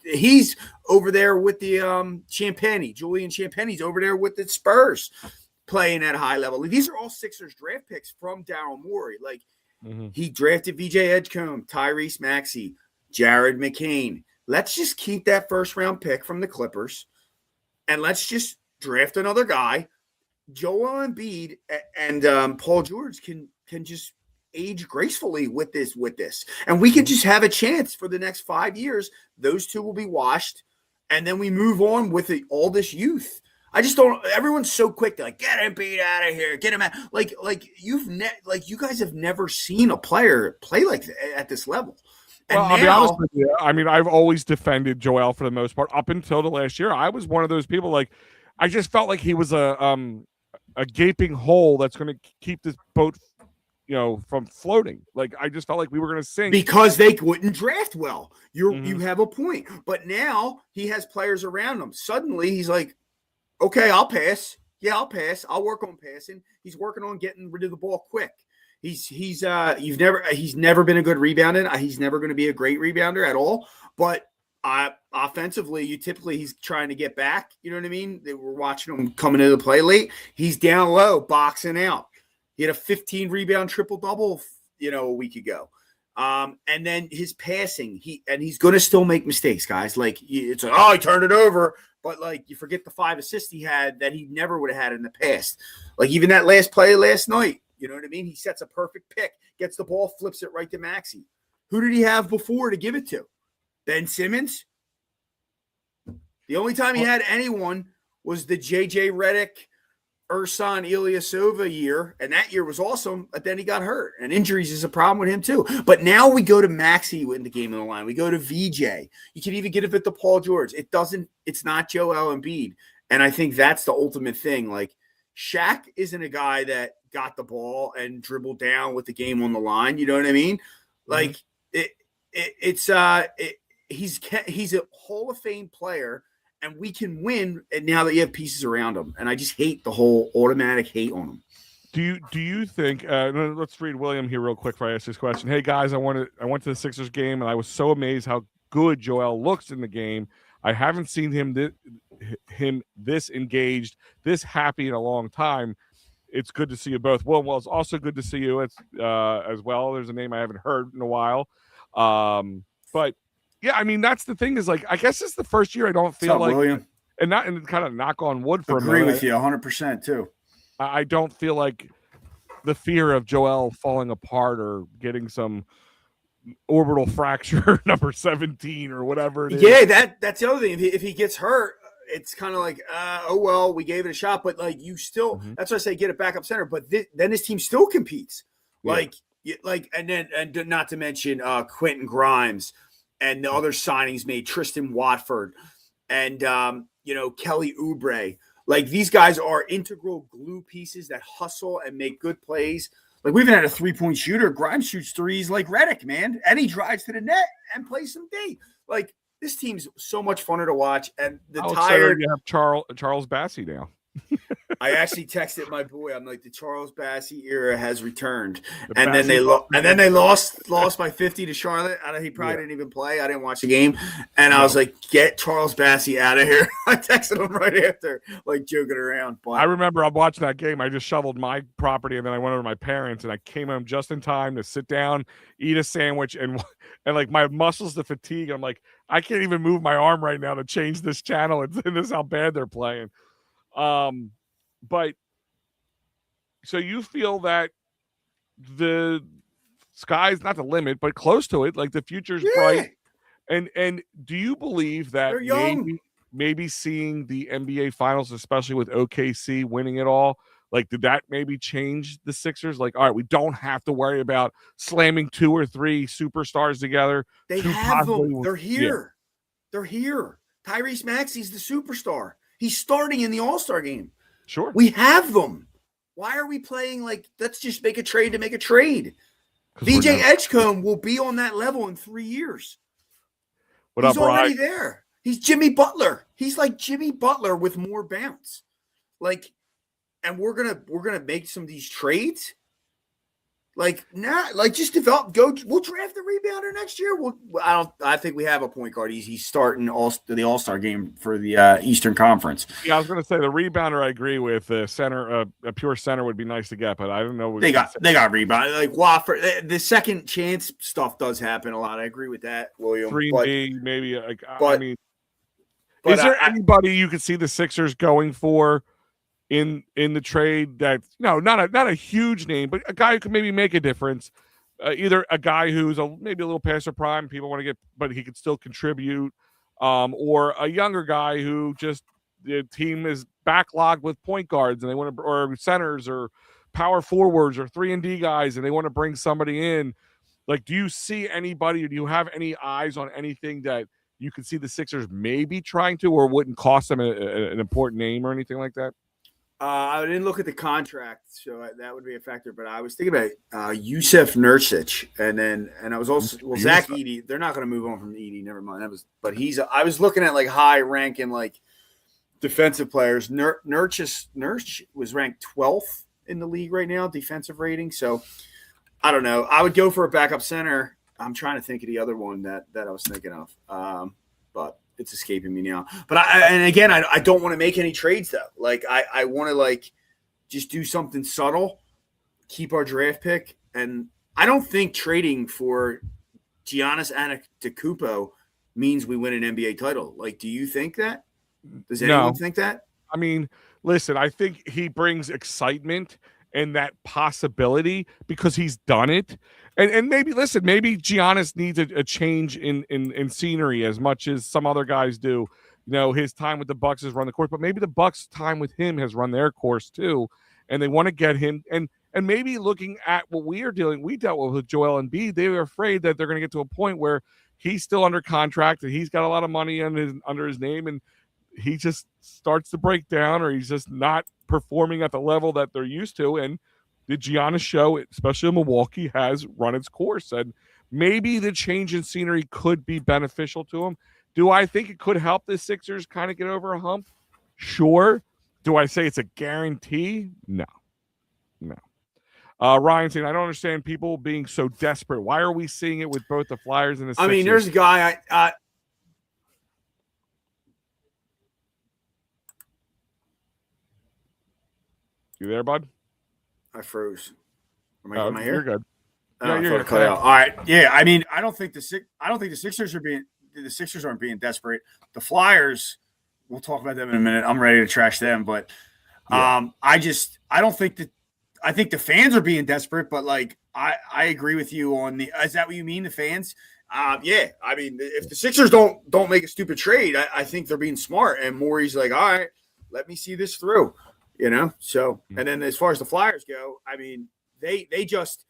He's over there with the Champagny. Julian Champagny's over there with the Spurs, playing at a high level. These are all Sixers draft picks from Daryl Morey. Like he drafted VJ Edgecombe, Tyrese Maxey, Jared McCain. Let's just keep that first round pick from the Clippers, and let's just draft another guy Joel Embiid and Paul George can just age gracefully with this, and we can just have a chance for the next 5 years. Those two will be washed, and then we move on with all this youth. I just don't. Everyone's so quick to like get Embiid out of here, get him out. Like you guys have never seen a player play like at this level. And well, I'll be honest with you. I mean, I've always defended Joel for the most part up until the last year. I was one of those people. Like, I just felt like he was a gaping hole that's going to keep this boat, from floating. Like, I just felt like we were going to sink because they wouldn't draft well. You have a point, but now he has players around him. Suddenly, he's like, okay, I'll pass. Yeah, I'll pass. I'll work on passing. He's working on getting rid of the ball quick. He's never been a good rebounder. He's never going to be a great rebounder at all. But offensively, he's trying to get back. You know what I mean? We're watching him coming into the play late. He's down low, boxing out. He had a 15 rebound triple double, a week ago. And then his passing, he's going to still make mistakes, guys. Like it's like, oh, he turned it over, but like you forget the 5 assists he had that he never would have had in the past. Like even that last play last night. You know what I mean? He sets a perfect pick, gets the ball, flips it right to Maxey. Who did he have before to give it to? Ben Simmons? The only time he had anyone was the J.J. Redick, Ersan Ilyasova year, and that year was awesome, but then he got hurt, and injuries is a problem with him too. But now we go to Maxey in the game of the line. We go to VJ. You can even get it to Paul George. It's not Joel Embiid, and I think that's the ultimate thing. Like, Shaq isn't a guy that got the ball and dribbled down with the game on the line. You know what I mean? Like he's a Hall of Fame player, and we can win. And now that you have pieces around him, and I just hate the whole automatic hate on him. Do you think? Let's read William here real quick before I ask this question. Hey guys, I went to the Sixers game, and I was so amazed how good Joel looks in the game. I haven't seen him this engaged, this happy in a long time. It's good to see you both. Well, it's also good to see you as well. There's a name I haven't heard in a while. But yeah, I mean, that's the thing is like, I guess it's the first year I don't feel like, William? and kind of knock on wood for agree a minute. With you 100% too. I don't feel like the fear of Joel falling apart or getting some orbital fracture number 17 or whatever it is. Yeah, that's the other thing. If he gets hurt, it's kind of like, oh well, we gave it a shot, but like you still, that's why I say get it back up center. But then his team still competes, and not to mention Quentin Grimes and the other signings made, Tristan Watford and Kelly Oubre. Like these guys are integral glue pieces that hustle and make good plays. Like we even had a 3-point shooter. Grimes shoots threes like Redick, man, and he drives to the net and plays some D. Like. This team's so much funner to watch, and you have Charles Bassey now. I actually texted my boy. I'm like, the Charles Bassey era has returned, and then they lost by 50 to Charlotte. He probably didn't even play. I didn't watch the game, and I was like, get Charles Bassey out of here. I texted him right after, like joking around. But I remember I'm watching that game. I just shoveled my property, and then I went over to my parents, and I came home just in time to sit down, eat a sandwich, and like my muscles, the fatigue. I'm like, I can't even move my arm right now to change this channel. And this is how bad they're playing. But so you feel that the sky's not the limit, but close to it, like the future's bright. And do you believe that maybe seeing the NBA finals, especially with OKC winning it all, like did that maybe change the Sixers? Like, all right, we don't have to worry about slamming 2 or 3 superstars together. They have them. They're here. They're here. Tyrese Maxey's the superstar. He's starting in the All-Star game. Sure. We have them. Why are we playing like, let's just make a trade to make a trade? VJ Edgecombe will be on that level in 3 years. He's already there. He's Jimmy Butler. He's like Jimmy Butler with more bounce. Like, and we're gonna make some of these trades. Like, just develop. We'll draft the rebounder next year. I think we have a point guard. He's starting the All-Star game for the Eastern Conference. Yeah, I was going to say the rebounder. I agree with the center. A pure center would be nice to get, but I don't know. They got rebound. Like Wofford, the second chance stuff does happen a lot. I agree with that, William. 3D maybe. Like, I mean, is there anybody you could see the Sixers going for in the trade that not a huge name, but a guy who can maybe make a difference. Either a guy who's maybe a little past their prime, people want to get, but he could still contribute, or a younger guy who just the team is backlogged with point guards and they want to, or centers or power forwards or 3-and-D guys, and they want to bring somebody in. Like, do you see anybody, or do you have any eyes on anything that you could see the Sixers maybe trying to, or wouldn't cost them an important name or anything like that? I didn't look at the contract, so that would be a factor. But I was thinking about Yusuf Nurkic, and I was also Zach Edey. They're not going to move on from Edey. Never mind. I was looking at like high ranking like defensive players. Nurkic was ranked 12th in the league right now, defensive rating. So I don't know. I would go for a backup center. I'm trying to think of the other one that I was thinking of, but it's escaping me now. But I don't want to make any trades though. Like I want to like just do something subtle, keep our draft pick, and I don't think trading for Giannis Antetokounmpo means we win an NBA title. Like, do you think that? Does anyone think that? I mean, listen, I think he brings excitement and that possibility because he's done it. And maybe Giannis needs a change in scenery as much as some other guys do. You know, his time with the Bucks has run the course, but maybe the Bucks' time with him has run their course too. And they want to get him. And maybe looking at what we dealt with Joel Embiid, they were afraid that they're going to get to a point where he's still under contract and he's got a lot of money under his name, and he just starts to break down, or he's just not performing at the level that they're used to. And the Giannis show, especially in Milwaukee, has run its course. And maybe the change in scenery could be beneficial to him. Do I think it could help the Sixers kind of get over a hump? Sure. Do I say it's a guarantee? No. Ryan saying, I don't understand people being so desperate. Why are we seeing it with both the Flyers and the Sixers? I mean, there's a guy You there, bud? I froze. Am I here? You're good. Yeah, you're cut out. All right. Yeah, I mean, I don't think the Sixers aren't being desperate. The Flyers, we'll talk about them in a minute. I'm ready to trash them, but I think the fans are being desperate, but like I agree with you on is that what you mean, the fans? Yeah. I mean, if the Sixers don't make a stupid trade, I think they're being smart, and Morey's like, all right, let me see this through. You know, so and then as far as the Flyers go, I mean, they just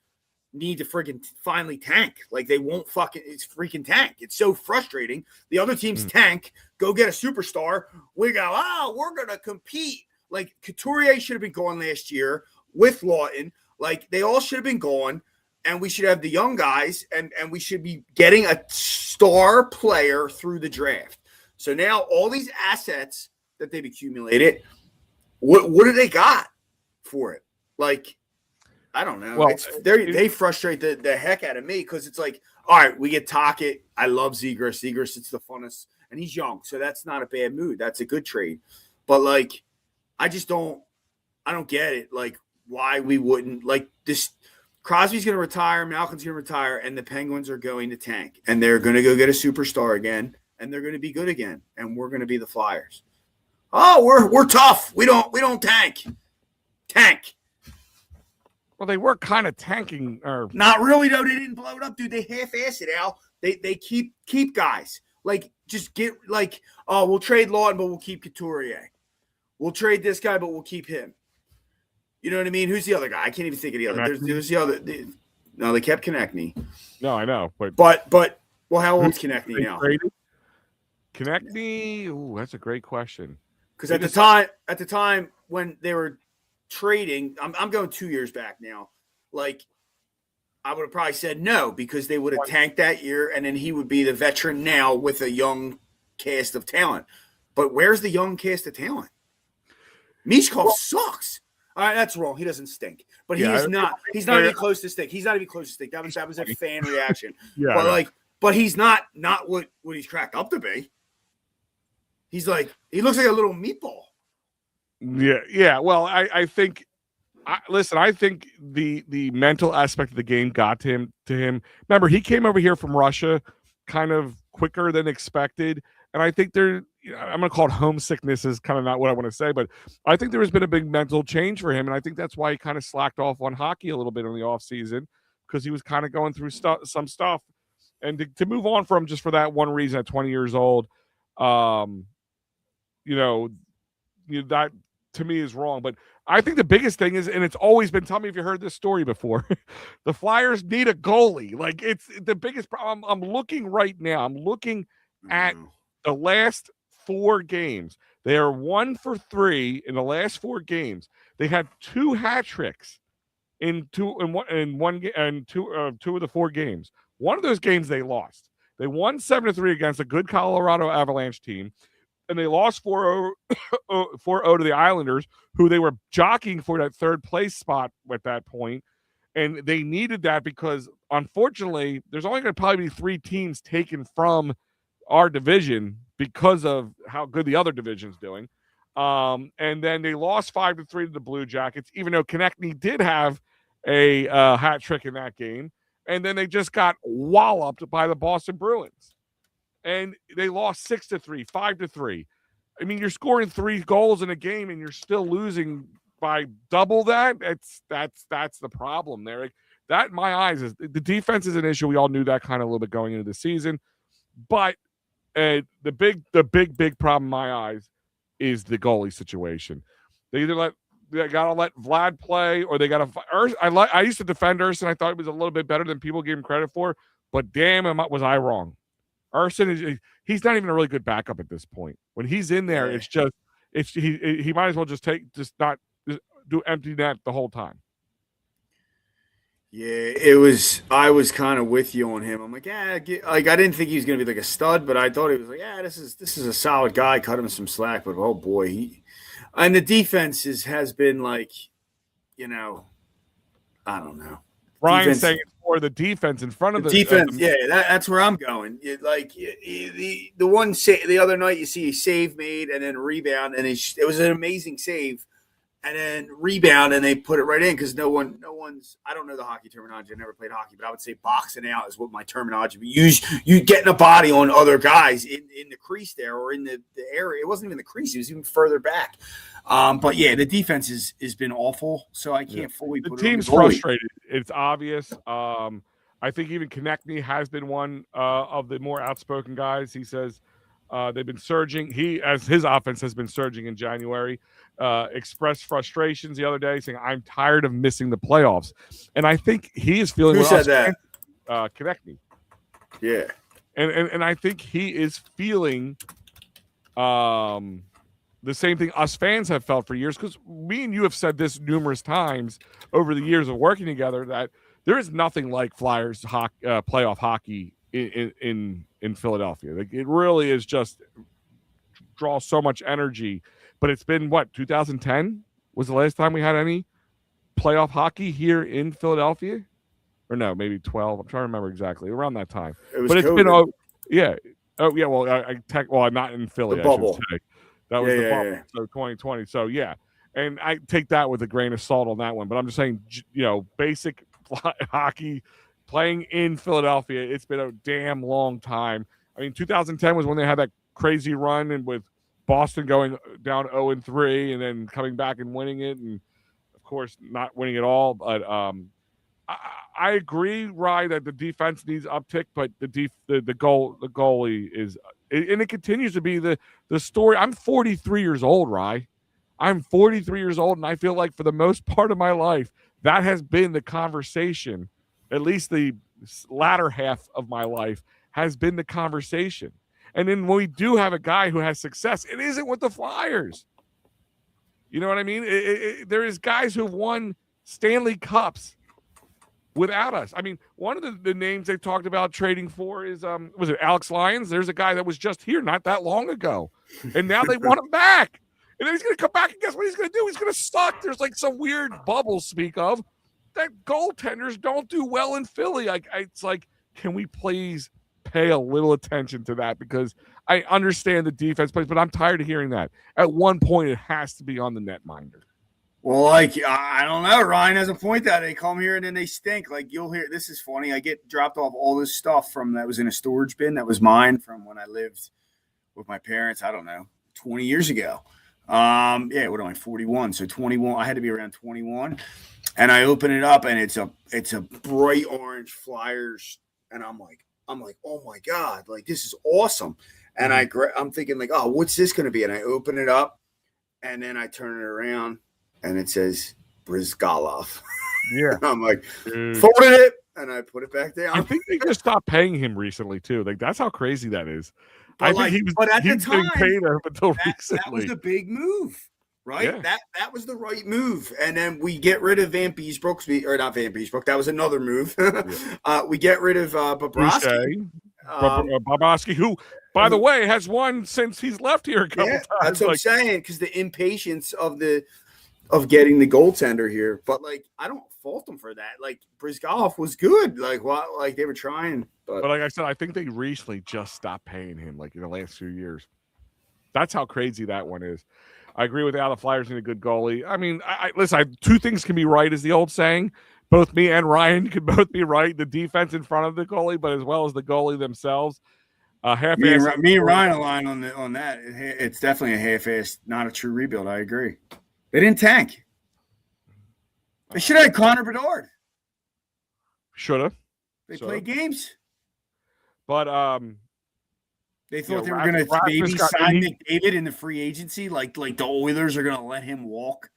need to freaking finally tank. Like they won't it's freaking tank. It's so frustrating. The other teams tank, go get a superstar. We go, we're gonna compete. Like Couturier should have been gone last year with Lawton. Like they all should have been gone, and we should have the young guys, and we should be getting a star player through the draft. So now all these assets that they've accumulated. What do they got for it? Like, I don't know. Well, they frustrate the heck out of me because it's like, all right, we get Tocchet. I love Zegras. Zegras, it's the funnest, and he's young, so that's not a bad move. That's a good trade. But like, I don't get it. Like, why we wouldn't like this? Crosby's going to retire, Malkin's going to retire, and the Penguins are going to tank, and they're going to go get a superstar again, and they're going to be good again, and we're going to be the Flyers. Oh, we're tough. We don't tank. Tank. Well, they were kind of tanking, or not really though. They didn't blow it up, dude. They half-ass it, Al. They keep guys. Like just get like, oh, we'll trade Lawton, but we'll keep Couturier. We'll trade this guy, but we'll keep him. You know what I mean? Who's the other guy? I can't even think of the other. There's the other. No, they kept Konechny. No, I know, but well, how old's Konechny now? Konechny? Ooh, that's a great question. Because at the time when they were trading, I'm going 2 years back now. Like, I would have probably said no because they would have tanked that year, and then he would be the veteran now with a young cast of talent. But where's the young cast of talent? Michkov sucks. All right, that's wrong. He doesn't stink, but he is not. He's not even close to stink. He's not even close to stink. That was a fan reaction. But he's not what he's cracked up to be. He looks like a little meatball. Yeah. Well, I think. I think the mental aspect of the game got to him. Remember, he came over here from Russia kind of quicker than expected, and I think I'm going to call it homesickness is kind of not what I want to say, but I think there has been a big mental change for him. And I think that's why he kind of slacked off on hockey a little bit in the offseason, because he was kind of going through some stuff. And to move on from just for that one reason at 20 years old, that to me is wrong. But I think the biggest thing is, and it's always been, tell me if you heard this story before, the Flyers need a goalie. Like, it's the biggest problem. I'm looking right now. I'm looking at the last 4 games. They are 1 for 3 in the last 4 games. They had 2 hat tricks in two of the 4 games. One of those games they lost. They won 7-3 against a good Colorado Avalanche team, and they lost 4-0 to the Islanders, who they were jockeying for that third place spot at that point. And they needed that because, unfortunately, there's only going to probably be 3 teams taken from our division because of how good the other division's doing. And then they lost 5-3 to the Blue Jackets, even though Konechny did have a hat trick in that game. And then they just got walloped by the Boston Bruins. And they lost 6-3, 5-3. I mean, you're scoring 3 goals in a game and you're still losing by double that. That's the problem there. Like, that, in my eyes, is the defense is an issue. We all knew that kind of a little bit going into the season. But the big problem in my eyes is the goalie situation. They gotta let Vlad play, or they gotta. I used to defend Urson. I thought he was a little bit better than people gave him credit for. But damn, was I wrong? Urson he's not even a really good backup at this point. When he's in there, he might as well just do empty net the whole time. Yeah, I was kind of with you on him. I'm like, I didn't think he was going to be like a stud, but I thought he was like, this is a solid guy. Cut him some slack, but oh boy, and the defense has been like, I don't know. Brian's saying it's more the defense in front of the defense. That's where I'm going. The one the other night, you see a save made and then a rebound, and it was an amazing save. And then rebound, and they put it right in because no one's. I don't know the hockey terminology. I never played hockey, but I would say boxing out is what my terminology would use. You getting a body on other guys in the crease there, or in the area. It wasn't even the crease; it was even further back. But yeah, the defense has been awful. So I can't fully. The team's frustrated. It's obvious. I think even Konechny has been one of the more outspoken guys. He says they've been surging. As his offense has been surging in January. Expressed frustrations the other day, saying, "I'm tired of missing the playoffs," and I think he is feeling. Who said that? Konechny. Yeah, and I think he is feeling the same thing us fans have felt for years, because me and you have said this numerous times over the years of working together, that there is nothing like Flyers playoff hockey in Philadelphia. Like, it really is just draws so much energy. But it's been, 2010 was the last time we had any playoff hockey here in Philadelphia? Or no, maybe 12. I'm trying to remember exactly. Around that time. It's COVID. been, well, not in Philly. The bubble. I should say. That was the bubble. Yeah. So 2020. So, yeah. And I take that with a grain of salt on that one. But I'm just saying, basic hockey playing in Philadelphia, it's been a damn long time. I mean, 2010 was when they had that crazy run, and with Boston going down 0-3 and then coming back and winning it, and of course not winning it all. But I agree, Rye, that the defense needs uptick, but the goalie is, and it continues to be the story. I'm 43 years old, Rye. I'm 43 years old, and I feel like for the most part of my life, that has been the conversation. At least the latter half of my life has been the conversation. And then when we do have a guy who has success, it isn't with the Flyers. You know what I mean? There is guys who've won Stanley Cups without us. I mean, one of the names they talked about trading for is, was it Alex Lyons? There's a guy that was just here not that long ago. And now they want him back. And then he's going to come back, and guess what he's going to do? He's going to suck. There's like some weird bubble speak of that goaltenders don't do well in Philly. It's like, can we please pay a little attention to that? Because I understand the defense plays, but I'm tired of hearing that. At one point, it has to be on the netminder. Well, I don't know. Ryan has a point that they come here and then they stink. Like, you'll hear, this is funny. I get dropped off all this stuff that was in a storage bin that was mine from when I lived with my parents. I don't know, 20 years ago. What am I, 41? So 21. I had to be around 21, and I open it up, and it's a bright orange Flyers, and I'm like, oh my god, like this is awesome. And I'm thinking like, oh, what's this going to be? And I open it up, and then I turn it around, and it says Brizgalov. Yeah, I'm like, folded it, and I put it back down. I think they just stopped paying him recently too. Like that's how crazy that is. But he was getting paid up until recently. That was a big move, right? Yeah. That was the right move. And then we get rid of Van Beesbrook, or not Van Beesbrook. That was another move. We get rid of Bobrovsky. Bobrovsky, who, by the way, has won since he's left here a couple times. That's what I'm saying, because the impatience of getting the goaltender here. But like, I don't fault him for that. Like, Brizgalov was good. Like, they were trying. But like I said, I think they recently just stopped paying him, like in the last few years. That's how crazy that one is. I agree with Al. The Flyers need a good goalie. I mean, listen, two things can be right, is the old saying. Both me and Ryan could both be right. The defense in front of the goalie, but as well as the goalie themselves. Me and Ryan align on that. It's definitely a half-assed, not a true rebuild. I agree. They didn't tank. They should have had Connor Bedard. Should have. They played games. But they thought they were going to maybe sign McDavid in the free agency, like the Oilers are going to let him walk.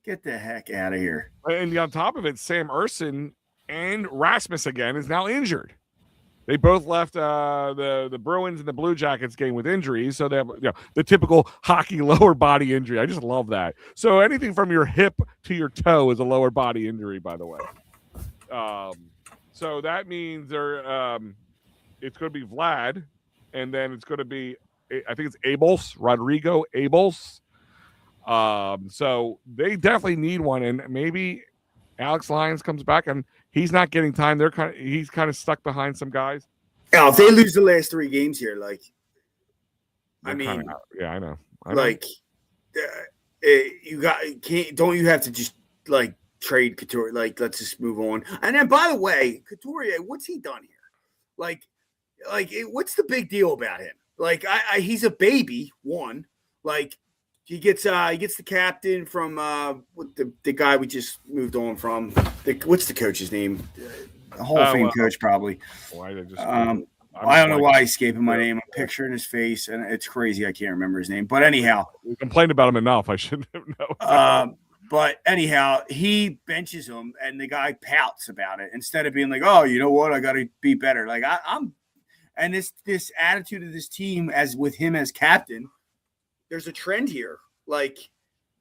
Get the heck out of here. And on top of it, Sam Ersson and Rasmus again is now injured. They both left the Bruins and the Blue Jackets game with injuries, so they have the typical hockey lower body injury. I just love that. So anything from your hip to your toe is a lower body injury, by the way. So that means it's going to be Vlad, and then it's going to be, I think it's Rodrigo Abels. So they definitely need one, and maybe Alex Lyons comes back and he's not getting time. He's kind of stuck behind some guys. Yeah, if they lose the last 3 games here, like, I mean, I know. Like, don't you have to just like trade Couturier? Like, let's just move on. And then, by the way, Couturier, what's he done here? Like, what's the big deal about him? Like, he's a baby. One, like. He gets the captain from the guy we just moved on from. What's the coach's name? Hall of Fame coach, probably. I don't know why he's escaping my name. I'm picturing his face, and it's crazy. I can't remember his name. But anyhow, we complained about him enough. I shouldn't have known. But anyhow, he benches him, and the guy pouts about it instead of being like, "Oh, you know what? I got to be better." Like and this attitude of this team, as with him as captain. There's a trend here. Like,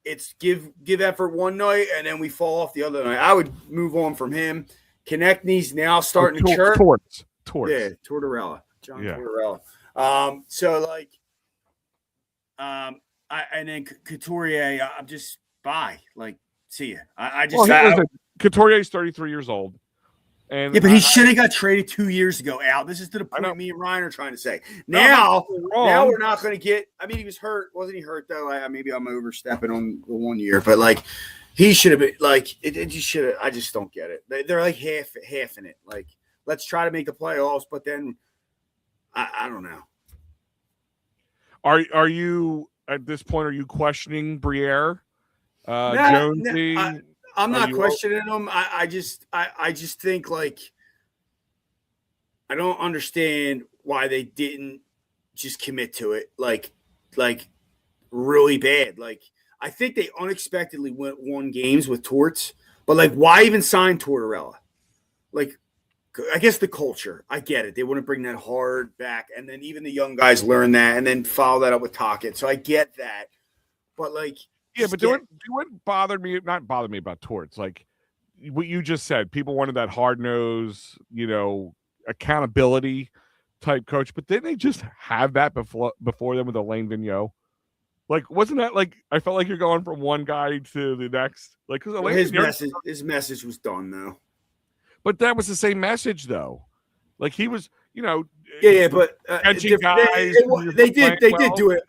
it's give effort one night and then we fall off the other night. I would move on from him. Konechny's now starting to chirp. Torts. Yeah, Tortorella. John Tortorella. And then Couturier, I'm just bye. Like, see ya. Couturier's 33 years old. And but he should have got traded 2 years ago, Al. This is to the point me and Ryan are trying to say. Now we're not going to get – I mean, he was hurt. Wasn't he hurt, though? Maybe I'm overstepping on the 1 year. But, like, he should have been – like, it just should have – I just don't get it. They're, like, half in it. Like, let's try to make the playoffs, but then I don't know. Are you – at this point, are you questioning Briere, Jonesy? I'm not questioning them. I just think, like, I don't understand why they didn't just commit to it like really bad. Like, I think they unexpectedly won games with Torts, but like, why even sign Tortorella? Like, I guess the culture. I get it. They want to bring that hard back, and then even the young guys learn that, and then follow that up with Tocchet. So I get that, but like. Yeah, but it wouldn't bother me about Torts. Like what you just said, people wanted that hard-nosed, accountability type coach. But didn't they just have that before them with Alain Vigneault? Like, wasn't that like, I felt like you're going from one guy to the next? Like, because his message was done, though. But that was the same message, though. Like, he was, but guys, they did do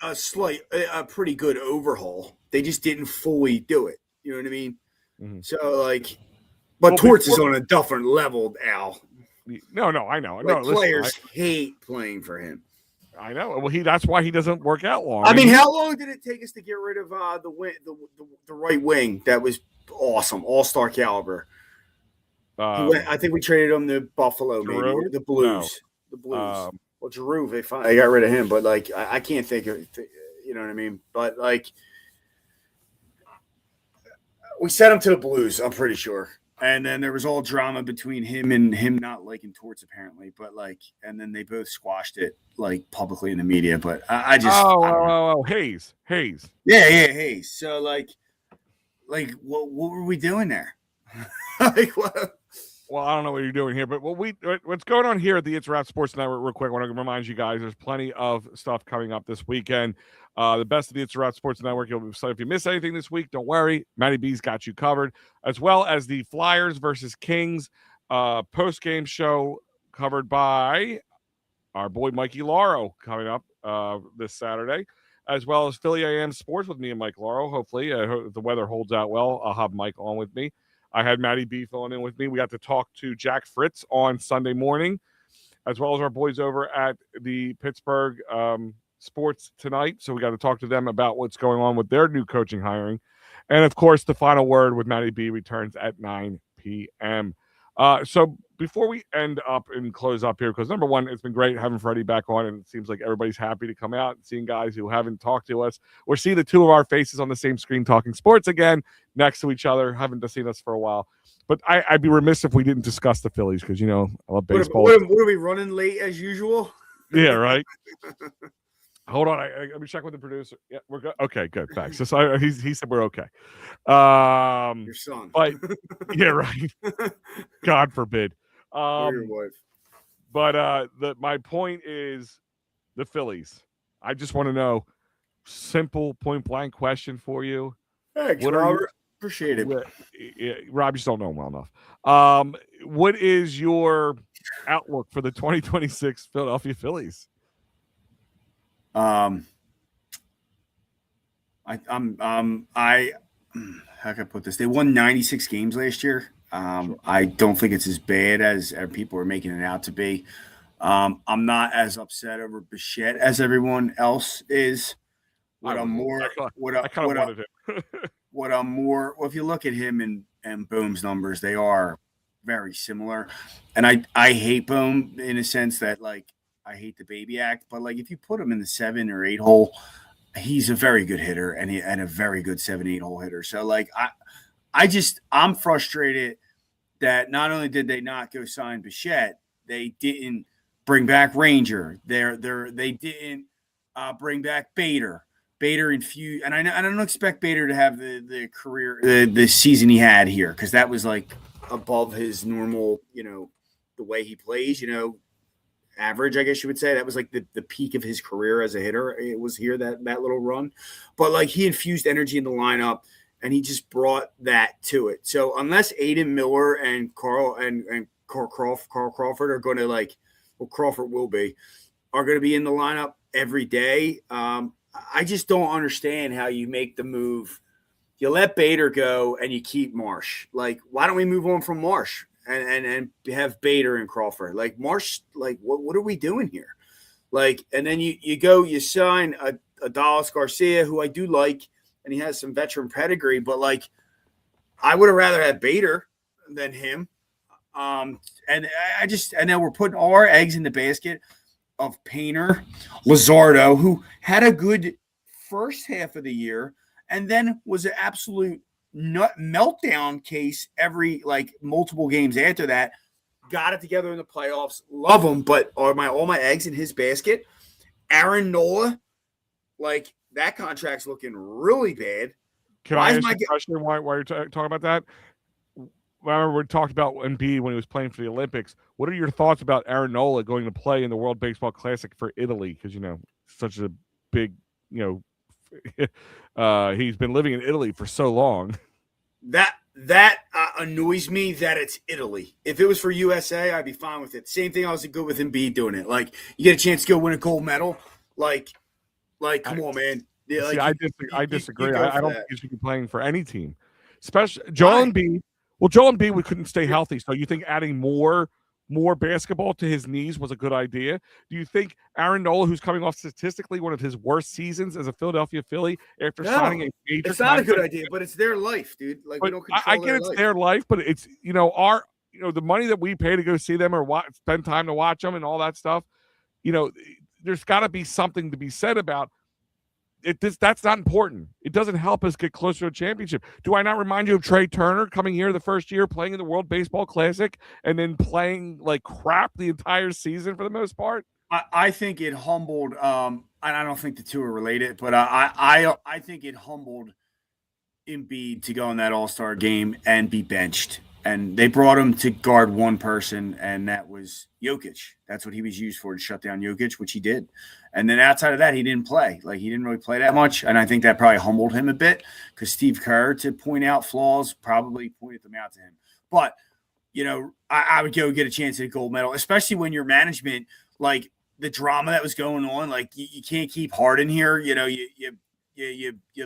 a pretty good overhaul. They just didn't fully do it. You know what I mean? Mm-hmm. So, like, but Torts is on a different level, Al. No, I know. Like, players hate playing for him. I know. Well, that's why he doesn't work out long. I mean, how long did it take us to get rid of the right wing that was awesome, all-star caliber? I think we traded him to Buffalo, maybe the Blues. No. The Blues. Well, Giroux, they got rid of him, but like I can't think of, you know what I mean. But like, we sent him to the Blues, I'm pretty sure. And then there was all drama between him and him not liking Torts, apparently. But like, and then they both squashed it like publicly in the media. But I just Hayes. Yeah, Hayes. So like what were we doing there? Like what? Well, I don't know what you're doing here, but what's going on here at the It's Wrap Sports Network, real quick, I want to remind you guys there's plenty of stuff coming up this weekend. The best of the It's Wrap Sports Network. So if you miss anything this week, don't worry. Matty B's got you covered, as well as the Flyers versus Kings post-game show covered by our boy Mikey Lauro coming up this Saturday, as well as Philly AM Sports with me and Mike Lauro. Hopefully, if the weather holds out well, I'll have Mike on with me. I had Matty B filling in with me. We got to talk to Jack Fritz on Sunday morning, as well as our boys over at the Pittsburgh Sports Tonight. So we got to talk to them about what's going on with their new coaching hiring. And, of course, the final word with Matty B returns at 9 p.m. So before we end up and close up here, because number one, it's been great having Freddie back on, and it seems like everybody's happy to come out and seeing guys who haven't talked to us or see the two of our faces on the same screen talking sports again next to each other. Haven't seen us for a while. But I'd be remiss if we didn't discuss the Phillies because, I love baseball. What are we running late as usual? Yeah, right. Hold on. Let me check with the producer. Yeah, we're good. Okay, good. Thanks. So he said we're okay. Your son. But, yeah, right. God forbid. Your wife. But my point is the Phillies. I just want to know, simple, point-blank question for you. Thanks, Robert. Appreciate it. Rob, you just don't know him well enough. What is your outlook for the 2026 Philadelphia Phillies? How can I put this? They won 96 games last year. I don't think it's as bad as people are making it out to be. I'm not as upset over Bichette as everyone else is. What I'm more, if you look at him and Boom's numbers, they are very similar. And I hate Boom in a sense that like I hate the baby act, but like if you put him in the 7 or 8 hole, he's a very good hitter and a very good 7-8 hole hitter. So like I'm frustrated that not only did they not go sign Bichette, they didn't bring back Ranger. They didn't bring back Bader. Bader infused, and I don't expect Bader to have the career, the season he had here, because that was like above his normal, the way he plays, average, I guess you would say. That was like the peak of his career as a hitter. It was here, that little run. But like he infused energy in the lineup, and he just brought that to it. So unless Aiden Miller and Carl Crawford are going to Crawford are going to be in the lineup every day. I just don't understand how you make the move. You let Bader go and you keep Marsh. Like, why don't we move on from Marsh and have Bader and Crawford? Like Marsh, like what are we doing here? Like, and then you sign a Dallas Garcia, who I do like, and he has some veteran pedigree, but like I would have rather had Bader than him. And then we're putting all our eggs in the basket of Painter, Luzardo, who had a good first half of the year and then was an absolute meltdown case every multiple games after that. Got it together in the playoffs. Love him, but are all my eggs in his basket? Aaron Nola, that contract's looking really bad. Can I ask you a question while you're talking about that? I remember we talked about Embiid when he was playing for the Olympics. What are your thoughts about Aaron Nola going to play in the World Baseball Classic for Italy? Because, such a big, he's been living in Italy for so long. That annoys me that it's Italy. If it was for USA, I'd be fine with it. Same thing I was good with Embiid doing it. Like, you get a chance to go win a gold medal. Come on, man. Yeah, see, I disagree. I don't think he should be playing for any team. Especially Joel Embiid. Well, Joel Embiid couldn't stay healthy, so you think adding more more basketball to his knees was a good idea? Do you think Aaron Nola, who's coming off statistically one of his worst seasons as a Philadelphia Philly after signing a major it's not a good idea, but it's their life, dude. Like, we don't control I get their it's life. their life, but it's, the money that we pay to go see them or spend time to watch them and all that stuff, there's got to be something to be said about it. That's not important. It doesn't help us get closer to a championship. Do I not remind you of Trey Turner coming here the first year, playing in the World Baseball Classic, and then playing like crap the entire season for the most part? I think it humbled, and I don't think the two are related, but I think it humbled Embiid to go in that All-Star game and be benched. And they brought him to guard one person, and that was Jokic. That's what he was used for, to shut down Jokic, which he did. And then outside of that, he didn't play. Like, he didn't really play that much, and I think that probably humbled him a bit because Steve Kerr, to point out flaws, probably pointed them out to him. But, I would go get a chance at a gold medal, especially when your management, like, the drama that was going on, like, you can't keep Harden here. You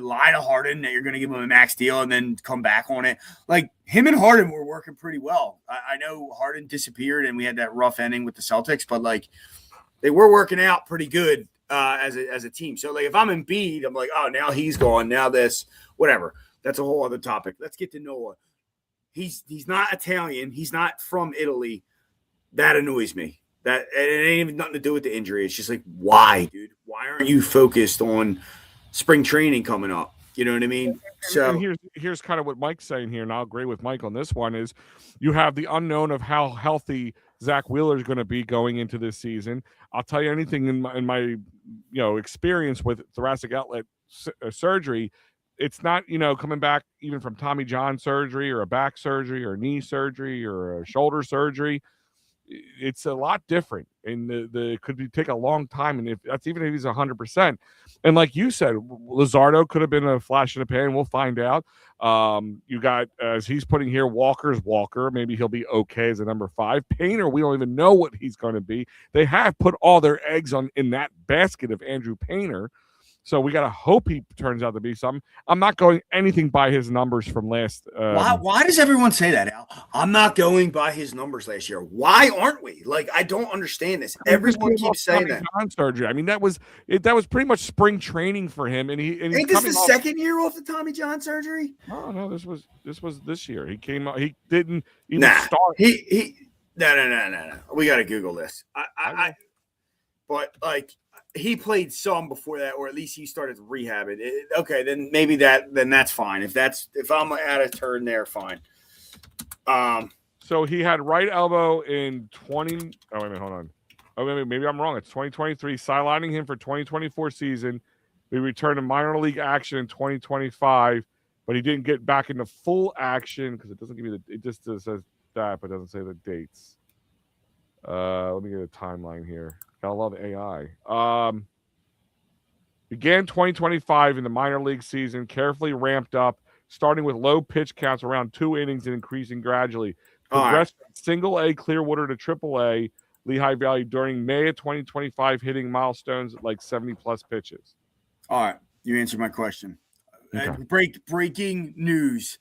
lie to Harden that you're going to give him a max deal and then come back on it. Like, him and Harden were working pretty well. I know Harden disappeared and we had that rough ending with the Celtics, but like, they were working out pretty good as a team. So like, if I'm Embiid, I'm like, oh, now he's gone. Now this, whatever. That's a whole other topic. Let's get to Noah. He's not Italian. He's not from Italy. That annoys me. That it ain't even nothing to do with the injury. It's just like, why, dude? Why aren't you focused on spring training coming up? You know what I mean? And here's kind of what Mike's saying here, and I'll agree with Mike on this one, is you have the unknown of how healthy Zach Wheeler is going to be going into this season. I'll tell you anything in my experience with thoracic outlet surgery, it's not, coming back even from Tommy John surgery or a back surgery or knee surgery or a shoulder surgery. It's a lot different, and it could take a long time. And if he's 100%, and like you said, Luzardo could have been a flash in the pan. We'll find out. You got, as he's putting here, Walker's Walker. Maybe he'll be okay as a number 5. Painter, we don't even know what he's going to be. They have put all their eggs in that basket of Andrew Painter. So we got to hope he turns out to be something. I'm not going anything by his numbers from last. Why does everyone say that, Al? I'm not going by his numbers last year. Why aren't we? Like, I don't understand this. Everyone keeps saying that. Surgery. I mean, that was pretty much spring training for him. And ain't this the second year off the Tommy John surgery? Oh no, this was this year. He came out. He didn't even start. No. We got to Google this. But like, he played some before that, or at least he started rehabbing. Okay, then maybe that's fine. If I'm out of turn there, fine. So he had right elbow in 20. Oh, wait a minute, hold on. Oh, maybe I'm wrong. It's 2023. Sidelining him for 2024 season. We returned to minor league action in 2025, but he didn't get back into full action because it doesn't give you it just says that, but doesn't say the dates. Let me get a timeline here. Got a lot of AI. Began 2025 in the minor league season, carefully ramped up, starting with low pitch counts around 2 innings and increasing gradually. Progressed from single A Clearwater to triple A Lehigh Valley during May of 2025, hitting milestones at like 70 plus pitches. All right. You answered my question. Okay. Breaking news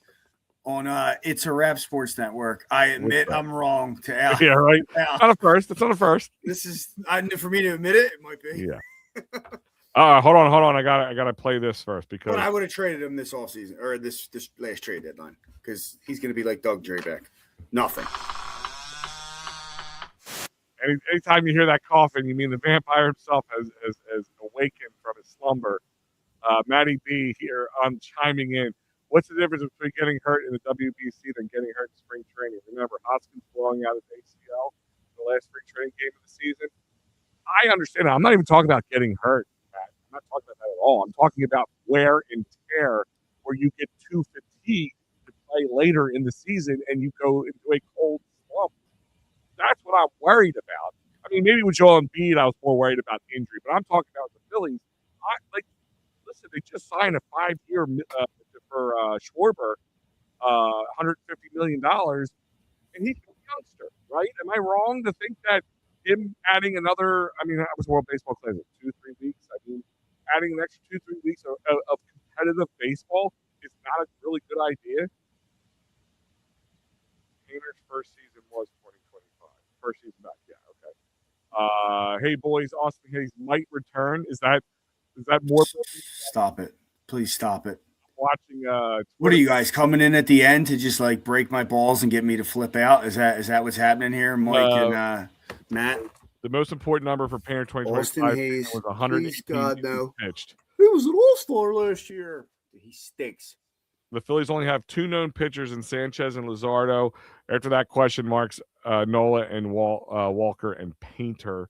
on It's a Rap Sports Network. I admit I'm wrong to Al. Yeah, right. Al. Not a first. It's not a first. This is for me to admit it. It might be. Yeah. Hold on. I gotta play this first because I would have traded him this offseason or this last trade deadline because he's gonna be like Doug Drabeck. Nothing. Anytime you hear that coughing, you mean the vampire himself has awakened from his slumber. Matty B here chiming in. What's the difference between getting hurt in the WBC than getting hurt in spring training? Remember, Hoskins blowing out his ACL in the last spring training game of the season. I understand. I'm not even talking about getting hurt, Matt. I'm not talking about that at all. I'm talking about wear and tear where you get too fatigued to play later in the season and you go into a cold slump. That's what I'm worried about. I mean, maybe with Joel Embiid, I was more worried about injury, but I'm talking about the Phillies. Listen, they just signed a 5-year for Schwarber, $150 million, and he's a youngster, right? Am I wrong to think that him adding another? I mean, that was World Baseball Classic, 2-3 weeks. I mean, adding an extra 2-3 weeks of competitive baseball is not a really good idea. Painter's first season was 2025. first season back. Yeah, okay. Hey boys, Austin Hayes might return. Is that more Stop it? Please stop it. watching? What are you guys coming in at the end to just like break my balls and get me to flip out? Is that what's happening here, Mike and Matt? The most important number for Painter 2025 Austin Hayes was 118 no. pitched. He was an all-star last year. He stinks. The Phillies only have 2 known pitchers in Sanchez and Luzardo. After that, question marks Nola and Walker and Painter.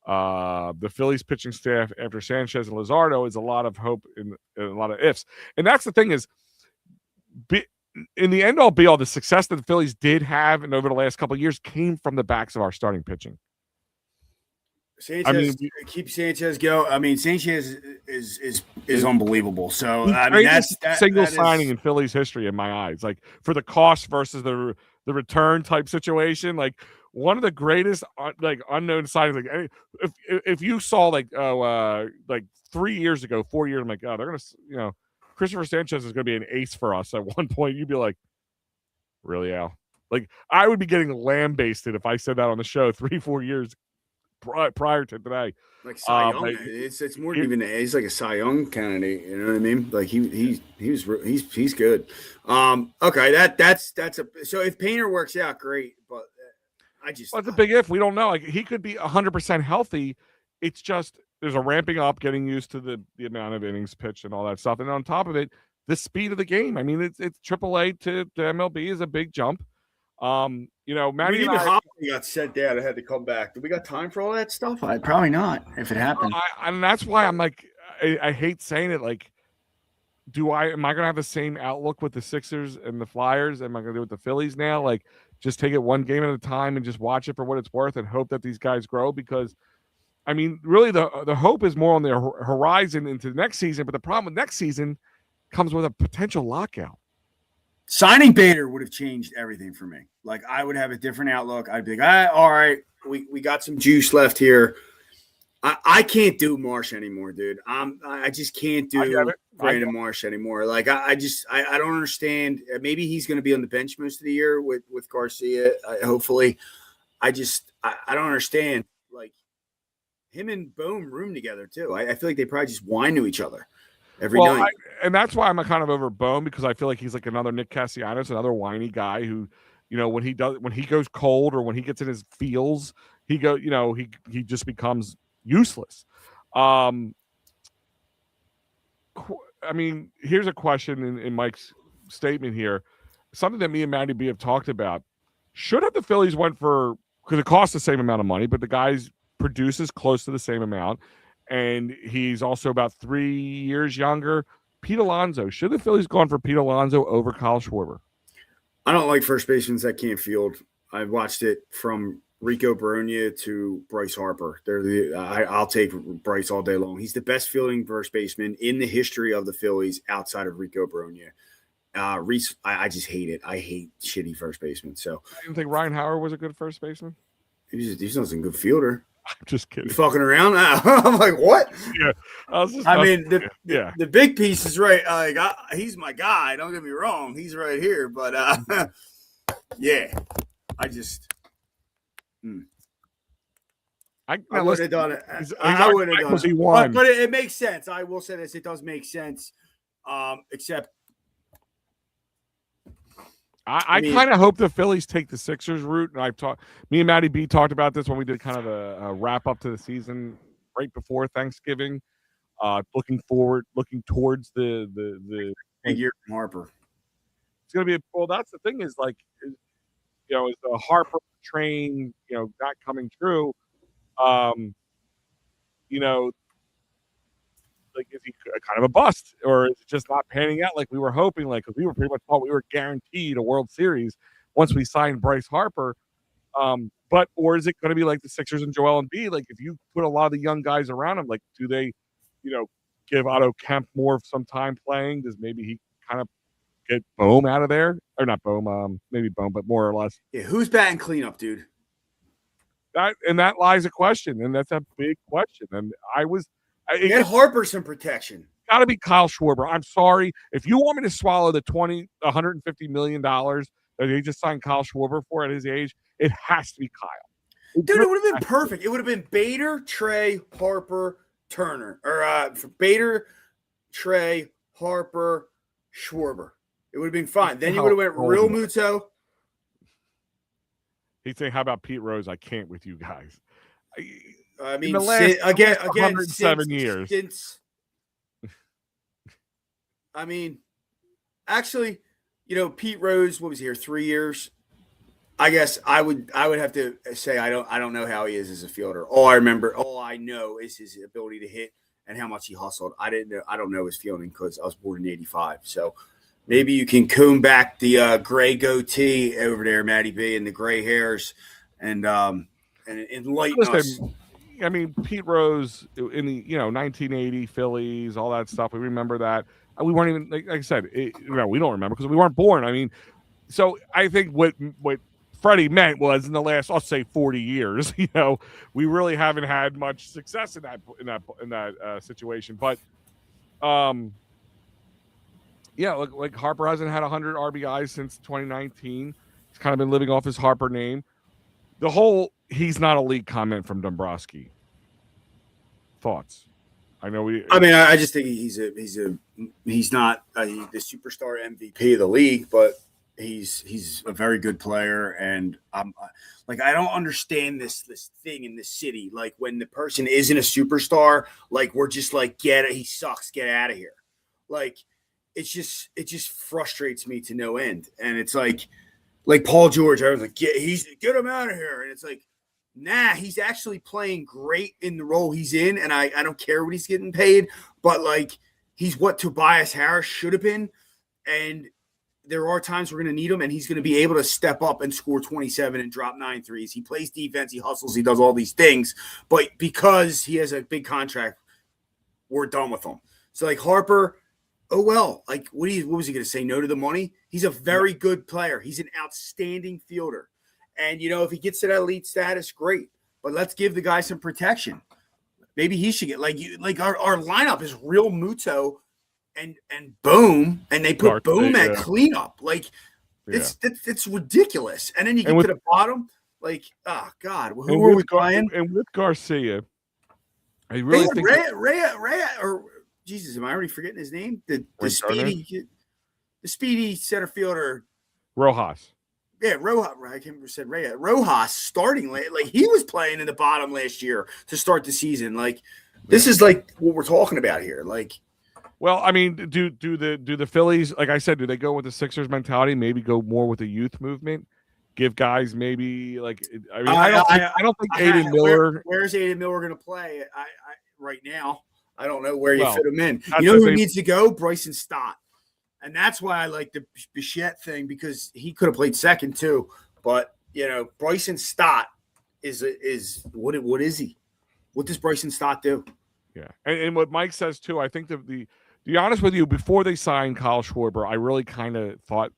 The Phillies pitching staff after Sanchez and Luzardo is a lot of hope and a lot of ifs. And that's the thing is, in the end all be all, the success that the Phillies did have and over the last couple of years came from the backs of our starting pitching. Sanchez, keep Sanchez go. I mean, Sanchez is unbelievable. So I mean, that's single signing in Phillies history in my eyes. Like for the cost versus the return type situation, like one of the greatest like unknown signings. Like if you saw like 3 years ago, 4 years, I'm like, oh, they're gonna Christopher Sanchez is gonna be an ace for us at one point. You'd be like, really, Al? Like I would be getting lambasted if I said that on the show 3-4 years prior to today. Like Cy Young, it's more than even he's like a Cy Young candidate. You know what I mean? Like he's good. Okay, that's a so if Painter works out, great. But that's a big if. We don't know. Like he could be 100% healthy. It's just there's a ramping up, getting used to the amount of innings pitched and all that stuff. And on top of it, the speed of the game. I mean, it's AAA to MLB is a big jump. Matty and I got sent down. I had to come back. Do we got time for all that stuff? Probably not. If it happened, and that's why I'm like, I hate saying it. Like, am I gonna have the same outlook with the Sixers and the Flyers? Am I gonna do it with the Phillies now? Like, just take it one game at a time and just watch it for what it's worth and hope that these guys grow? Because, I mean, really, the hope is more on the horizon into the next season. But the problem with next season comes with a potential lockout. Signing Bader would have changed everything for me. Like I would have a different outlook. I'd be like, all right, we got some juice left here. I can't do Marsh anymore, dude. I just can't do Brandon Marsh anymore. Like I don't understand. Maybe he's going to be on the bench most of the year with Garcia. Hopefully, I don't understand. Like him and Bohm room together too. I feel like they probably just whine to each other every night. And that's why I'm kind of over Bohm, because I feel like he's like another Nick Castellanos, another whiny guy who, when he goes cold or when he gets in his feels, he just becomes useless. I mean, here's a question in Mike's statement here. Something that me and Matty B have talked about. Should have the Phillies went for, because it costs the same amount of money, but the guys produces close to the same amount. And he's also about 3 years younger. Pete Alonso. Should the Phillies gone for Pete Alonso over Kyle Schwarber? I don't like first basemen that can't field. I've watched it from Rico Brogna to Bryce Harper. I'll take Bryce all day long. He's the best fielding first baseman in the history of the Phillies outside of Rico Brogna. Reese, I just hate it. I hate shitty first basemen. So I didn't think Ryan Howard was a good first baseman. He's not a good fielder. I'm just kidding. You fucking around? I'm like, what? Yeah. The big piece is right. He's my guy. Don't get me wrong. He's right here. But, yeah. I just I would have done it. I would have done it. He won. But it makes sense. I will say this. It does make sense. Except I kind of hope the Phillies take the Sixers route. And me and Matty B talked about this when we did kind of a wrap up to the season right before Thanksgiving. Looking towards the big year from Harper. It's going to be that's the thing is like, is the Harper train, not coming true. Like, is he kind of a bust, or is it just not panning out like we were hoping? Like, because we were pretty much thought we were guaranteed a World Series once we signed Bryce Harper. Or is it going to be like the Sixers and Joel Embiid? Like, if you put a lot of the young guys around him, like, do they, give Otto Kemp more of some time playing? Does maybe he kind of get Bohm out of there, or not Bohm? Maybe Bohm, but more or less. Yeah, who's batting cleanup, dude? That lies a question, and that's a big question. And Get Harper some protection. Got to be Kyle Schwarber. I'm sorry. If you want me to swallow the $150 million that they just signed Kyle Schwarber for at his age, it has to be Kyle. Dude, it would have been perfect. It would have been Bader, Trey, Harper, Turner, or Bader, Trey, Harper, Schwarber. It would have been fine. Then you would have went real Muto. He's saying, "How about Pete Rose? I can't with you guys." I mean, again, 107 years. I mean, actually, Pete Rose, what was he here? 3 years. I guess I would have to say I don't know how he is as a fielder. All I know is his ability to hit and how much he hustled. I don't know his fielding because I was born in '85. So maybe you can comb back the gray goatee over there, Matty B, and the gray hairs, and enlighten us. I mean, Pete Rose in the 1980 Phillies, all that stuff. We remember that. We weren't even like I said. We don't remember because we weren't born. I mean, so I think what Freddie meant was in the last, I'll say, 40 years, we really haven't had much success in that situation. But, like Harper hasn't had 100 RBIs since 2019. He's kind of been living off his Harper name. The whole "he's not a league" comment from Dombrowski. Thoughts? I just think he's not the superstar MVP of the league, but he's a very good player, and I don't understand this thing in this city. Like when the person isn't a superstar, like we're just like he sucks, get out of here. Like it just frustrates me to no end, and it's like Paul George. I was like, get him out of here, and it's like, nah, he's actually playing great in the role he's in, and I don't care what he's getting paid, but like he's what Tobias Harris should have been, and there are times we're going to need him, and he's going to be able to step up and score 27 and drop 9 threes. He plays defense, he hustles, he does all these things, but because he has a big contract, we're done with him. So like Harper, oh well, like what was he going to say? No to the money? He's a very good player. He's an outstanding fielder. And, if he gets to that elite status, great. But let's give the guy some protection. Maybe he should get our lineup is real Muto and Boom, and they put Boom at cleanup. Like it's ridiculous. And then you get to the bottom, like, oh God, who are we playing? And with Garcia, I really think Ray or Jesus, am I already forgetting his name? The speedy center fielder, Rojas. Yeah, Rojas. I can't remember said Reyes. Rojas starting like he was playing in the bottom last year to start the season. Like this is like what we're talking about here. Like, well, I mean, do the Phillies, like I said, do they go with the Sixers mentality? Maybe go more with the youth movement. Give guys maybe like I don't think Aiden Miller. Where's Aiden Miller going to play? I right now I don't know where you fit him in. You know who needs to go? Bryson Stott. And that's why I like the Bichette thing, because he could have played second too. But Bryson Stott is what is he? What does Bryson Stott do? Yeah, and what Mike says too. I think to be honest with you, before they signed Kyle Schwarber, I really kind of thought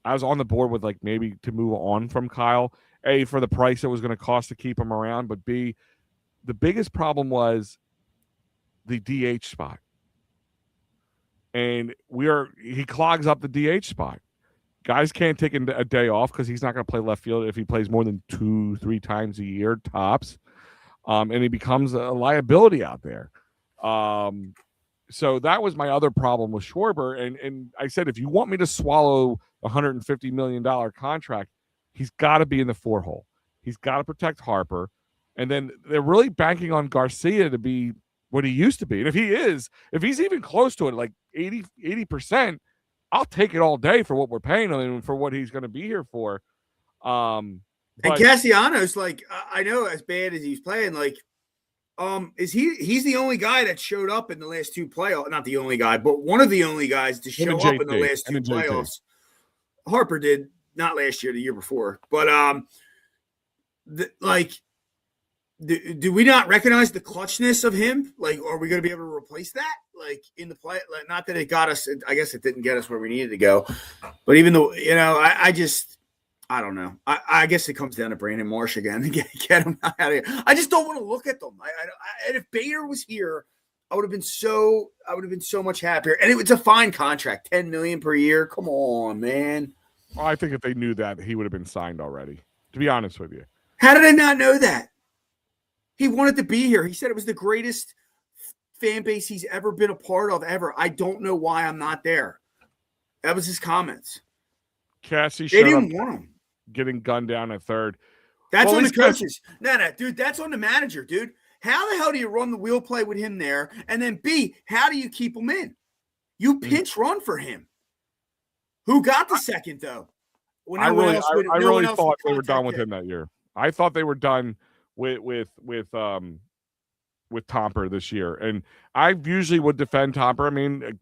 I was on the board with like maybe to move on from Kyle. A, for the price it was going to cost to keep him around, but B, the biggest problem was the DH spot. And he clogs up the DH spot. Guys can't take a day off because he's not going to play left field if he plays more than 2-3 times a year tops, and he becomes a liability out there. So that was my other problem with Schwarber, and I said if you want me to swallow a $150 million contract, he's got to be in the 4-hole. He's got to protect Harper, and then they're really banking on Garcia to be what he used to be. And if he's even close to it, like 80%, I'll take it all day for what we're paying him and for what he's going to be here for. And Castellanos, like, I know as bad as he's playing, like, he's the only guy that showed up in the last 2 playoffs. Not the only guy, but one of the only guys to show up in the last 2 playoffs. Harper did, not last year, the year before. But, do we not recognize the clutchness of him? Like, are we going to be able to replace that? Like in the play, like, not that it got us. I guess it didn't get us where we needed to go. But even though, I don't know. I guess it comes down to Brandon Marsh again to get him out of here. I just don't want to look at them. And if Bader was here, I would have been so much happier. And it's a fine contract, $10 million per year. Come on, man. Well, I think if they knew that, he would have been signed already. To be honest with you. How did I not know that? He wanted to be here. He said it was the greatest fan base he's ever been a part of ever. I don't know why I'm not there. That was his comments. Cassie They didn't want him. Getting gunned down at third. That's on the coaches. No, dude, that's on the manager, dude. How the hell do you run the wheel play with him there? And then B, how do you keep him in? You pinch run for him. Who got the second, though? I really thought they were done with him that year. I thought they were done with Tomper this year. And I usually would defend Tomper. I mean,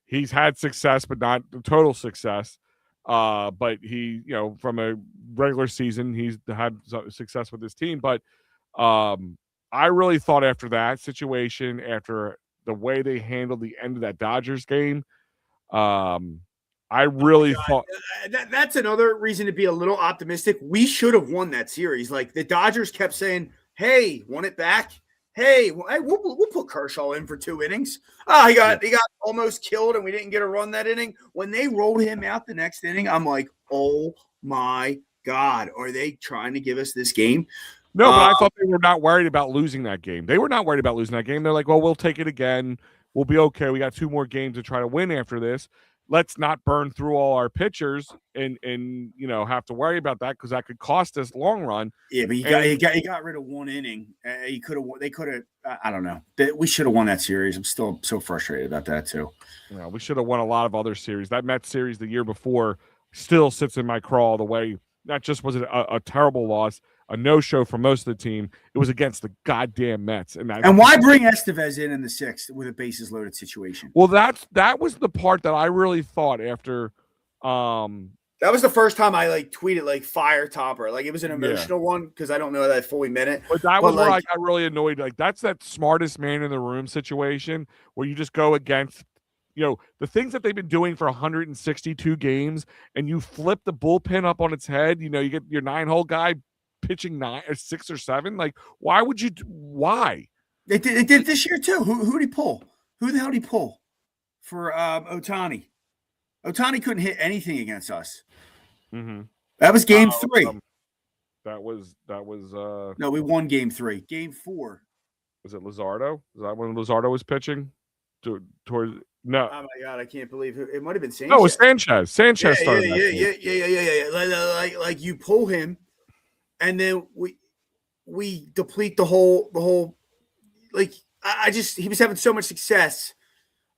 he's had success, but not total success. But he, from a regular season, he's had success with his team. But I really thought after that situation, after the way they handled the end of that Dodgers game, I really thought that's another reason to be a little optimistic. We should have won that series. Like the Dodgers kept saying, "Hey, want it back? Hey, we'll put Kershaw in for 2 innings." He got almost killed, and we didn't get a run that inning. When they rolled him out the next inning, I'm like, "Oh my God, are they trying to give us this game?" No, but I thought they were not worried about losing that game. They were not worried about losing that game. They're like, "Well, we'll take it again. We'll be okay. We got 2 more games to try to win after this. Let's not burn through all our pitchers and have to worry about that because that could cost us long run." Yeah, but he got rid of 1 inning. He could have. They could have. I don't know. We should have won that series. I'm still so frustrated about that too. Yeah, we should have won a lot of other series. That Mets series the year before still sits in my craw. The way not just was it a terrible loss, a no-show for most of the team. It was against the goddamn Mets. And why bring Estevez in the 6th with a bases loaded situation? Well, that was the part that I really thought after. That was the first time I tweeted fire Topper. It was an emotional one because I don't know that I fully meant it. But that was where I got really annoyed. That's that smartest man in the room situation where you just go against. The things that they've been doing for 162 games, and you flip the bullpen up on its head. You get your 9-hole guy pitching 9 or 6 or 7. Why would you? Why? They did this year too. Who did he pull? Who the hell did he pull for Ohtani? Ohtani couldn't hit anything against us. Mm-hmm. That was game 3. That was. No, we won game 3. Game 4. Was it Luzardo? Is that when Luzardo was pitching? Towards no. Oh my God, I can't believe it might have been Sanchez. No, it was Sanchez. Sanchez started. Yeah. Like you pull him, and then we deplete the whole. He was having so much success.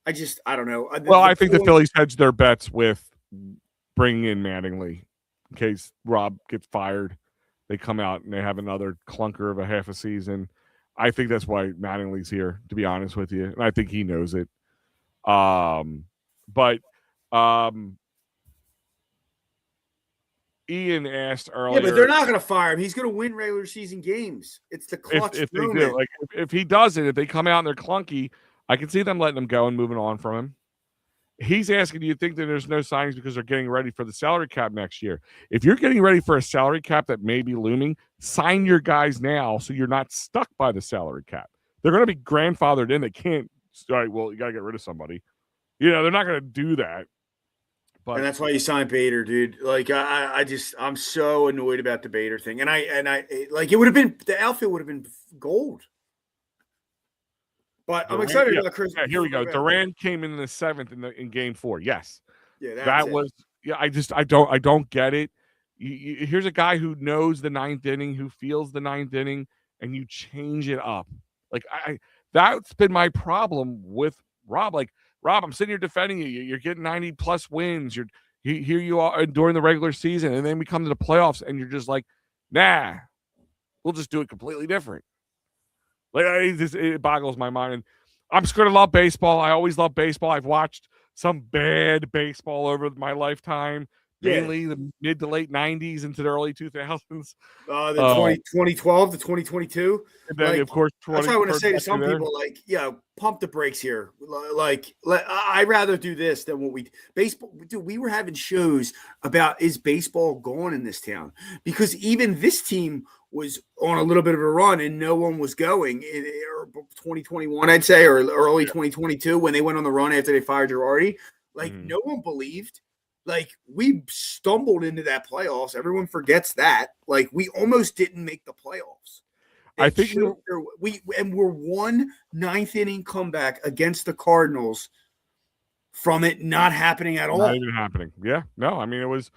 I don't know. Well, I think the Phillies hedged their bets with bringing in Mattingly in case Rob gets fired. They come out and they have another clunker of a half a season. I think that's why Mattingly's here, to be honest with you. And I think he knows it. But Ian asked earlier. Yeah, but they're not going to fire him. He's going to win regular season games. It's the clutch if they moment. do. If he does it, if they come out and they're clunky, I can see them letting him go and moving on from him. He's asking, do you think that there's no signings because they're getting ready for the salary cap next year? If you're getting ready for a salary cap that may be looming, sign your guys now so you're not stuck by the salary cap. They're going to be grandfathered in. They can't, all right, well, you got to get rid of somebody. They're not going to do that. But and that's why you signed Bader, dude. I'm so annoyed about the Bader thing. And I it would have been, the outfit would have been gold. But I'm excited about Chris. Yeah, here we go. Duran came in the 7th in game 4. Yes. Yeah, that was. Yeah, I don't get it. Here's a guy who knows the 9th inning, who feels the 9th inning, and you change it up. That's been my problem with Rob. Rob, I'm sitting here defending you. You're getting 90 plus wins. Here you are during the regular season, and then we come to the playoffs, and you're just like, nah, we'll just do it completely different. It boggles my mind. And I'm just going to love baseball. I always love baseball. I've watched some bad baseball over my lifetime, mainly the mid to late 90s into the early 2000s. The 2012 to 2022. And then, of course, that's what I want to say to some people, pump the brakes here. I'd rather do this than what baseball. Dude, we were having shows about, is baseball gone in this town? Because even this team was on a little bit of a run and no one was going in 2021, I'd say, or early 2022 when they went on the run after they fired Girardi. No one believed. Like, we stumbled into that playoffs. Everyone forgets that. Like, we almost didn't make the playoffs. I think we're one ninth inning comeback against the Cardinals from it not happening at all. Not even happening. Yeah. No, I mean, it was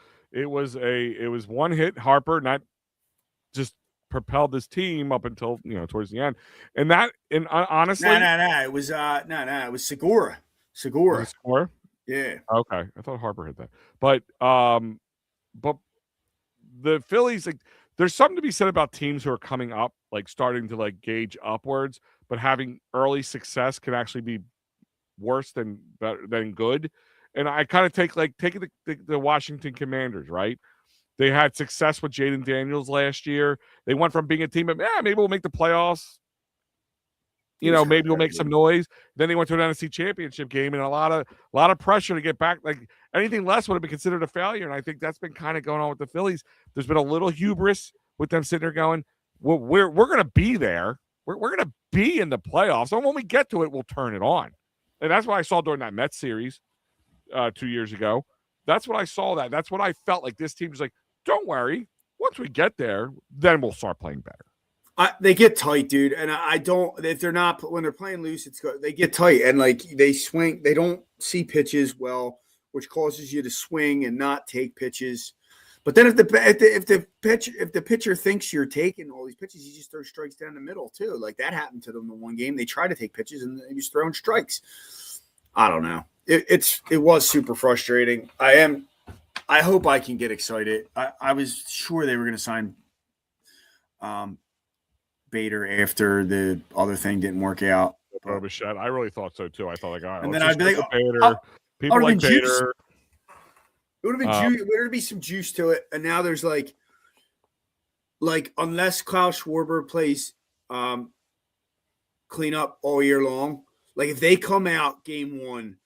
one hit. Harper not just propelled this team up until, towards the end. And honestly, it was it was Segura. Was it Segura? Yeah. Okay. I thought Harper hit that. But the Phillies, like, there's something to be said about teams who are coming up, like starting to like gauge upwards, but having early success can actually be worse than good. And I kind of taking the Washington Commanders, right? They had success with Jaden Daniels last year. They went from being a team of, maybe we'll make the playoffs. Maybe we'll make some noise. Then they went to an NFC Championship game, and a lot of pressure to get back. Like, anything less would have been considered a failure. And I think that's been kind of going on with the Phillies. There's been a little hubris with them sitting there going, well, we're going to be there. We're going to be in the playoffs. And when we get to it, we'll turn it on. And that's what I saw during that Mets series 2 years ago. That's what I saw. That's what I felt like. This team was like, don't worry. Once we get there, then we'll start playing better. They get tight, dude, and I don't. If they're not, when they're playing loose, they get tight, and like they swing. They don't see pitches well, which causes you to swing and not take pitches. But then if the pitcher thinks you're taking all these pitches, you just throw strikes down the middle too. Like that happened to them in one game. They tried to take pitches and they just throwing strikes. I don't know. It was super frustrating. I hope I can get excited. I was sure they were going to sign Bader after the other thing didn't work out. Bichette. I really thought so too. I thought like, all right, and then I'd be like, Bader. People like Bader. It would have been there'd be some juice to it. And now there's like unless Kyle Schwarber plays clean up all year long, like if they come out game one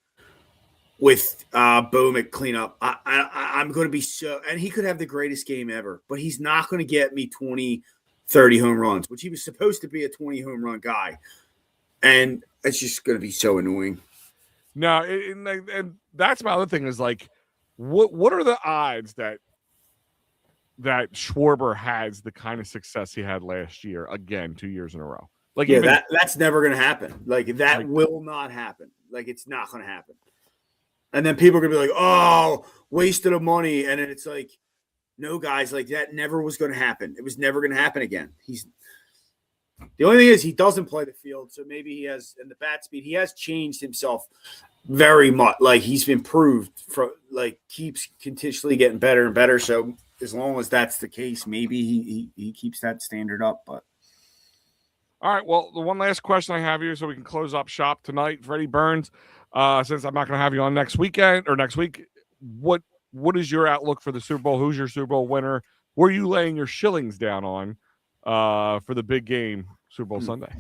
with Bo McCleanup, I'm going to be so – and he could have the greatest game ever, but he's not going to get me 20, 30 home runs, which he was supposed to be a 20 home run guy. And it's just going to be so annoying. No, and that's my other thing is like, what are the odds that Schwarber has the kind of success he had last year again 2 years in a row? Like, yeah, that's never going to happen. Like that will not happen. Like it's not going to happen. And then people are going to be like, oh, wasted of money. And then it's like, no, guys, like that never was going to happen. It was never going to happen again. The only thing is he doesn't play the field. So maybe he has, in the bat speed, he has changed himself very much. Like he's improved keeps continuously getting better and better. So as long as that's the case, maybe he keeps that standard up. But all right. Well, the one last question I have here so we can close up shop tonight, Freddie Burns. Since I'm not going to have you on next week, what is your outlook for the Super Bowl? Who's your Super Bowl winner? Where are you laying your shillings down on for the big game, Super Bowl Sunday?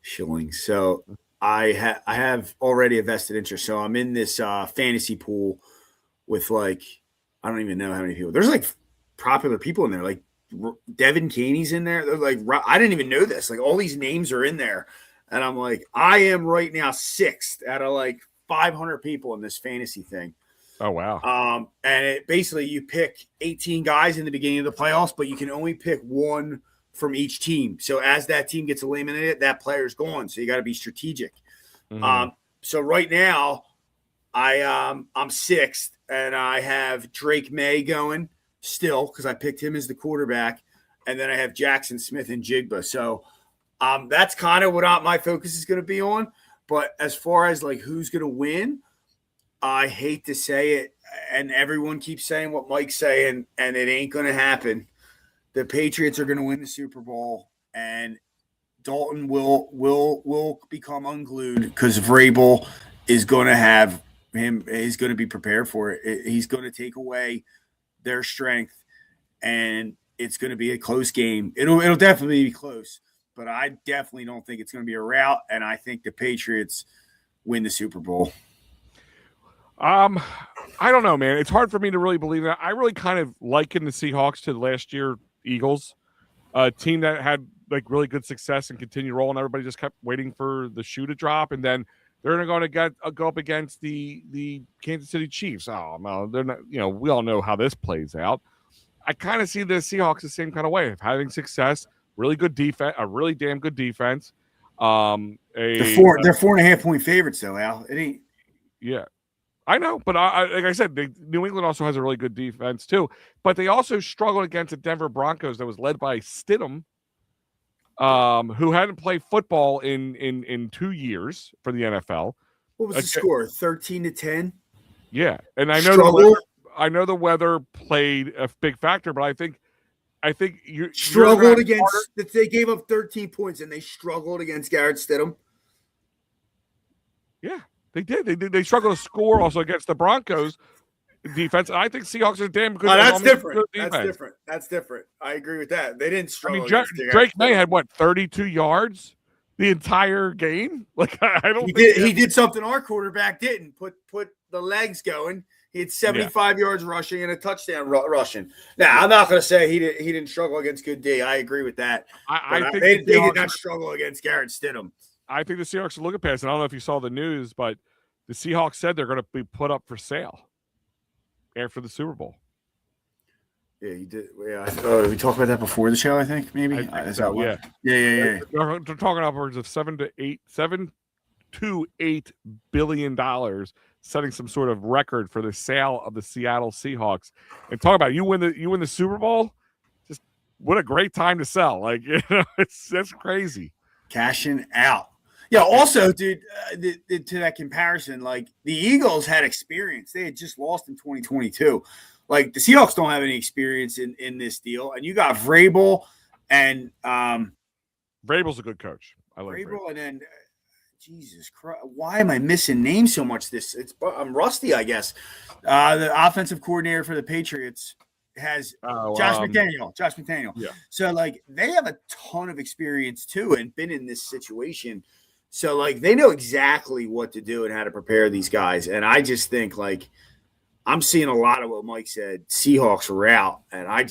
Shillings. So I have already a vested interest. So I'm in this fantasy pool with I don't even know how many people. There's popular people in there. Like Devin Caney's in there. They're like, I didn't even know this. Like all these names are in there. And I'm like, I am right now 6th out of 500 people in this fantasy thing. Oh, wow. And it basically you pick 18 guys in the beginning of the playoffs, but you can only pick one from each team. So as that team gets eliminated, that player's gone. So you got to be strategic. Mm-hmm. So right now I'm 6th and I have Drake May going still because I picked him as the quarterback. And then I have Jackson Smith and Jigba. So that's kind of what my focus is going to be on. But as far as who's going to win, I hate to say it, and everyone keeps saying what Mike's saying, and it ain't going to happen. The Patriots are going to win the Super Bowl, and Dalton will become unglued because Vrabel is going to have him. He's going to be prepared for it. He's going to take away their strength, and it's going to be a close game. It'll definitely be close. But I definitely don't think it's going to be a rout, and I think the Patriots win the Super Bowl. I don't know, man. It's hard for me to really believe that. I really kind of liken the Seahawks to last year Eagles, a team that had really good success and continued rolling. Everybody just kept waiting for the shoe to drop, and then They're going to go up against the Kansas City Chiefs. Oh no, they're not. We all know how this plays out. I kind of see the Seahawks the same kind of way of having success, really good defense, a really damn good defense. They're 4.5 point favorites though, Al. It ain't. Yeah, I know, but like I said, New England also has a really good defense too. But they also struggled against the Denver Broncos that was led by Stidham, who hadn't played football in 2 years for the NFL. What was the score? 13-10. Yeah, and I know the weather played a big factor, but I think you struggled against. They gave up 13 points, and they struggled against Garrett Stidham. Yeah, they did. They struggled to score also against the Broncos defense. I think Seahawks are damn good. That's different. That's different. I agree with that. They didn't struggle. Drake May had 32 yards the entire game. Like I don't. He did something our quarterback didn't. Put the legs going. He had 75 yards rushing and a touchdown rushing. Now, I'm not going to say he didn't struggle against good D. I agree with that. I think they did not struggle against Garrett Stidham. I think the Seahawks are looking past it. I don't know if you saw the news, but the Seahawks said they're going to be put up for sale after the Super Bowl. Yeah, you did. Yeah, we talked about that before the show. I think maybe. Yeah. They're talking upwards of $7 to $8 billion, setting some sort of record for the sale of the Seattle Seahawks. And talk about you win the Super Bowl. Just what a great time to sell! Like that's crazy. Cashing out. Yeah. Also, dude, to that comparison, like the Eagles had experience. They had just lost in 2022. Like the Seahawks don't have any experience in this deal. And you got Vrabel and Vrabel's a good coach. I like Vrabel, and then Jesus Christ, why am I missing names so much? I'm rusty, I guess. The offensive coordinator for the Patriots has Josh McDaniel. Yeah. So like they have a ton of experience too and been in this situation. So like they know exactly what to do and how to prepare these guys. And I just think like I'm seeing a lot of what Mike said, Seahawks route, and I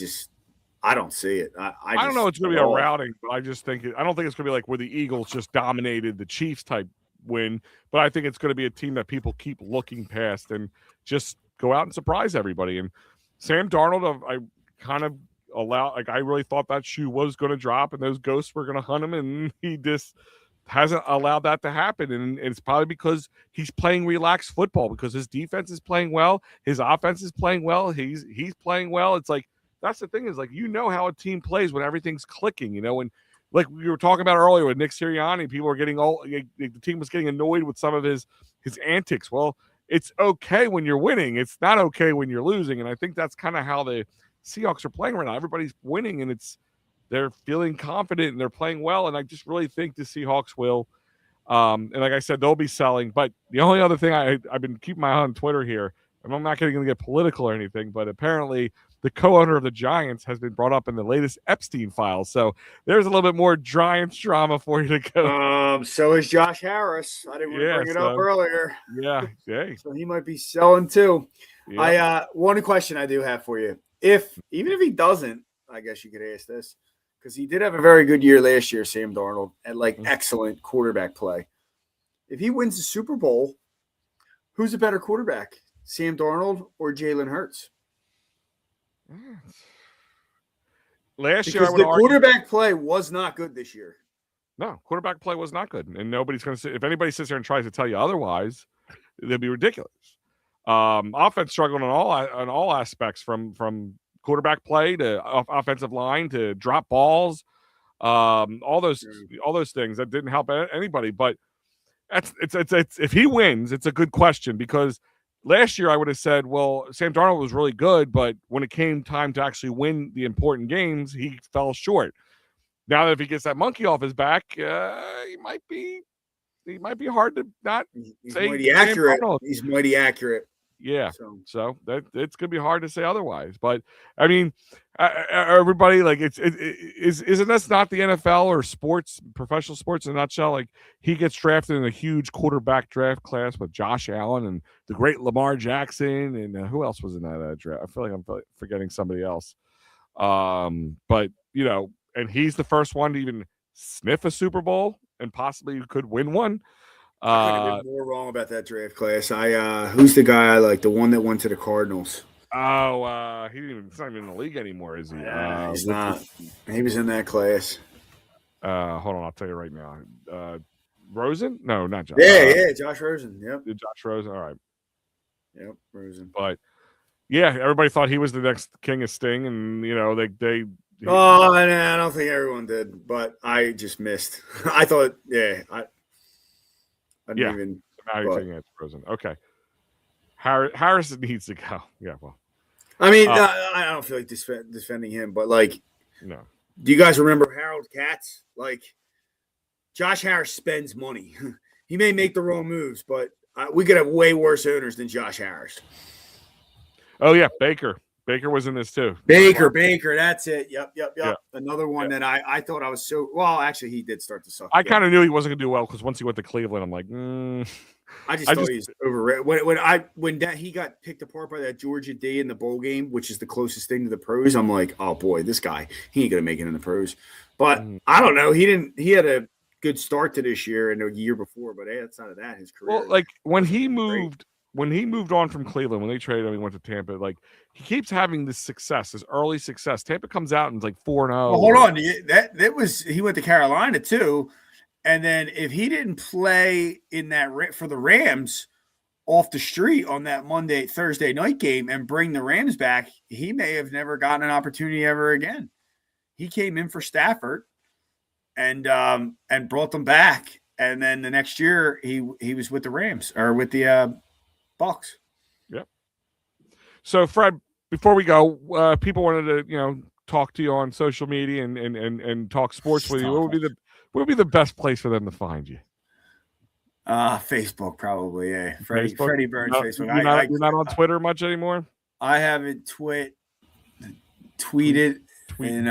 don't see it. I don't know it's going to be a routing, but I just think I don't think it's going to be like where the Eagles just dominated the Chiefs type win, but I think it's going to be a team that people keep looking past and just go out and surprise everybody. And Sam Darnold, I kind of I really thought that shoe was going to drop and those ghosts were going to hunt him, and he just hasn't allowed that to happen. And it's probably because he's playing relaxed football, because his defense is playing well, his offense is playing well, he's playing well. It's like that's the thing is like how a team plays when everything's clicking, and like we were talking about earlier with Nick Sirianni, people were getting the team was getting annoyed with some of his antics. Well, it's okay when you're winning. It's not okay when you're losing. And I think that's kind of how the Seahawks are playing right now. Everybody's winning and they're feeling confident and they're playing well. And I just really think the Seahawks will. And like I said, they'll be selling. But the only other thing I've been keeping my eye on Twitter here, and I'm not going to get political or anything, but apparently the co-owner of the Giants has been brought up in the latest Epstein files. So there's a little bit more Giants drama for you to go. So is Josh Harris. I didn't want to bring it up earlier. Yeah. Hey. So he might be selling too. Yeah. One question I do have for you. Even if he doesn't, I guess you could ask this, because he did have a very good year last year, Sam Darnold, at excellent quarterback play. If he wins the Super Bowl, who's a better quarterback, Sam Darnold or Jalen Hurts? Last year, the quarterback play was not good this year. No, quarterback play was not good, and nobody's going to say. If anybody sits there and tries to tell you otherwise, they'll be ridiculous. Offense struggled on all aspects, from quarterback play to offensive line to drop balls, all those things that didn't help anybody. But it's if he wins, it's a good question, because last year I would have said, well, Sam Darnold was really good, but when it came time to actually win the important games, he fell short. Now that if he gets that monkey off his back, he might be hard to not say. Mighty accurate. He's mighty accurate. Yeah, so that it's gonna be hard to say otherwise. But I mean, everybody, like isn't this not the NFL or sports, professional sports in a nutshell? Like he gets drafted in a huge quarterback draft class with Josh Allen and the great Lamar Jackson, and who else was in that draft? I feel like I'm forgetting somebody else. But and he's the first one to even sniff a Super Bowl and possibly could win one. I couldn't have been more wrong about that draft class. Who's the guy I like? The one that went to the Cardinals. Oh, he's not even in the league anymore, is he? He's not. He was in that class. Hold on, I'll tell you right now. Rosen? No, not Josh. Yeah, Josh Rosen. Yep. Josh Rosen. All right. Yep, Rosen. But yeah, everybody thought he was the next king of Sting, and I don't think everyone did, but I just missed. I thought, I didn't even. Now you're taking it Rosen. Okay. Harrison needs to go. Yeah, well. I mean, I don't feel like defending him, but like, no. Do you guys remember Harold Katz? Like, Josh Harris spends money. He may make the wrong moves, but we could have way worse owners than Josh Harris. Oh yeah, Baker. Baker was in this too. Baker, that's it. Yep. Yeah. Another one that I thought I was so well. Actually, he did start to suck. I kind of knew he wasn't gonna do well because once he went to Cleveland, I'm like, I just thought he's overrated. When he got picked apart by that Georgia D in the bowl game, which is the closest thing to the pros, I'm like, oh boy, this guy, he ain't gonna make it in the pros. But I don't know. He had a good start to this year and a year before, but outside of that, his career. Well, like when he moved on from Cleveland, when they traded him, he went to Tampa. Like he keeps having this success, this early success. Tampa comes out and it's like 4-0. Well, hold on, that was he went to Carolina too, and then if he didn't play in that for the Rams off the street on that Thursday night game and bring the Rams back, he may have never gotten an opportunity ever again. He came in for Stafford and brought them back, and then the next year he was with the Rams or with the Bucks. Yep. So Fred, before we go, people wanted to talk to you on social media and talk sports with you. What would be the best place for them to find you? Facebook probably. Yeah, Freddie Burns. Facebook. You're not on Twitter much anymore. I haven't tweeted. And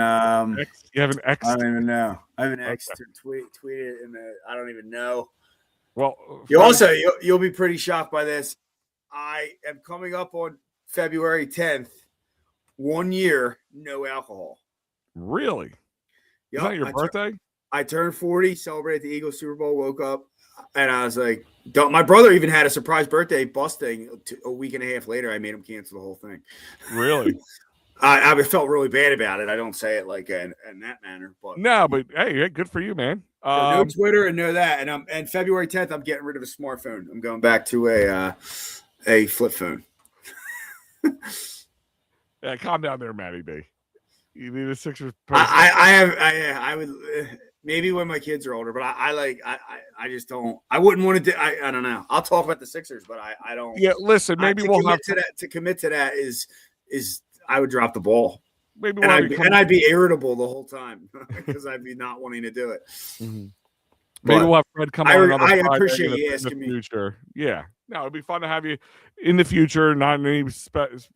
you have an X? I don't even know. I have an X to tweeted, and I don't even know. Well, you'll be pretty shocked by this. I am coming up on February 10th. 1 year, no alcohol. Really? Yep. Is that your birthday? I turned 40, celebrated the Eagles Super Bowl, woke up, and I was like, my brother even had a surprise birthday bus thing. A week and a half later, I made him cancel the whole thing. Really? I felt really bad about it. I don't say it like in that manner, but no, but hey, good for you, man. No Twitter and no that, and February 10th, I'm getting rid of a smartphone. I'm going back to a flip phone. Yeah, calm down there, Matty B. You need a Sixers. I would maybe when my kids are older, but I just don't. I wouldn't want to do. I don't know. I'll talk about the Sixers, but I don't. Yeah, listen. Maybe we'll have to commit to that is I would drop the ball. Maybe I'd be irritable the whole time because I'd be not wanting to do it. Mm-hmm. Maybe we'll have Fred come on another Friday. I appreciate you asking me. Future. Yeah. No, it'd be fun to have you in the future, not in any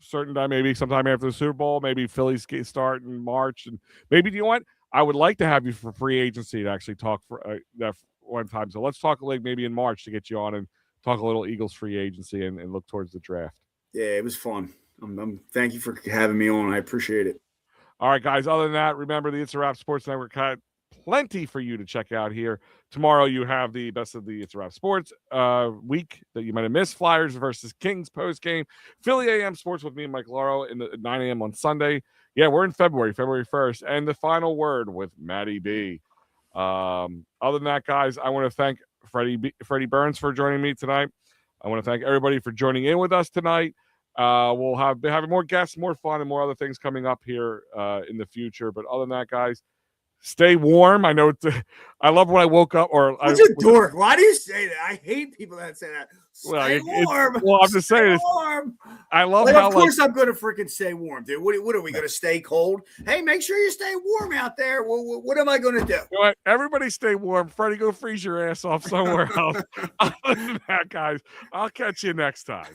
certain time, maybe sometime after the Super Bowl, maybe Phillies start in March. And maybe, you know what? I would like to have you for free agency to actually talk for that one time. So let's talk like maybe in March to get you on and talk a little Eagles free agency and look towards the draft. Yeah, it was fun. Thank you for having me on. I appreciate it. All right, guys. Other than that, remember the It's a Wrap Sports Network had plenty for you to check out here. Tomorrow you have the best of the It's a Wrap Sports week that you might have missed. Flyers versus Kings post game. Philly AM Sports with me and Mike Lauro at 9 a.m. on Sunday. Yeah, we're in February 1st. And the final word with Matty B. Other than that, guys, I want to thank Freddie Burns for joining me tonight. I want to thank everybody for joining in with us tonight. We'll have more guests, more fun, and more other things coming up here in the future. But other than that, guys, stay warm. I know I love when I woke up. What's a dork? Why do you say that? I hate people that say that. Stay warm. Well, I'm just saying. Warm. I love how. Of course, I'm going to freaking stay warm, dude. What are we going to stay cold? Hey, make sure you stay warm out there. What am I going to do? You know what? Everybody stay warm. Freddie, go freeze your ass off somewhere else. Other than that, guys, I'll catch you next time.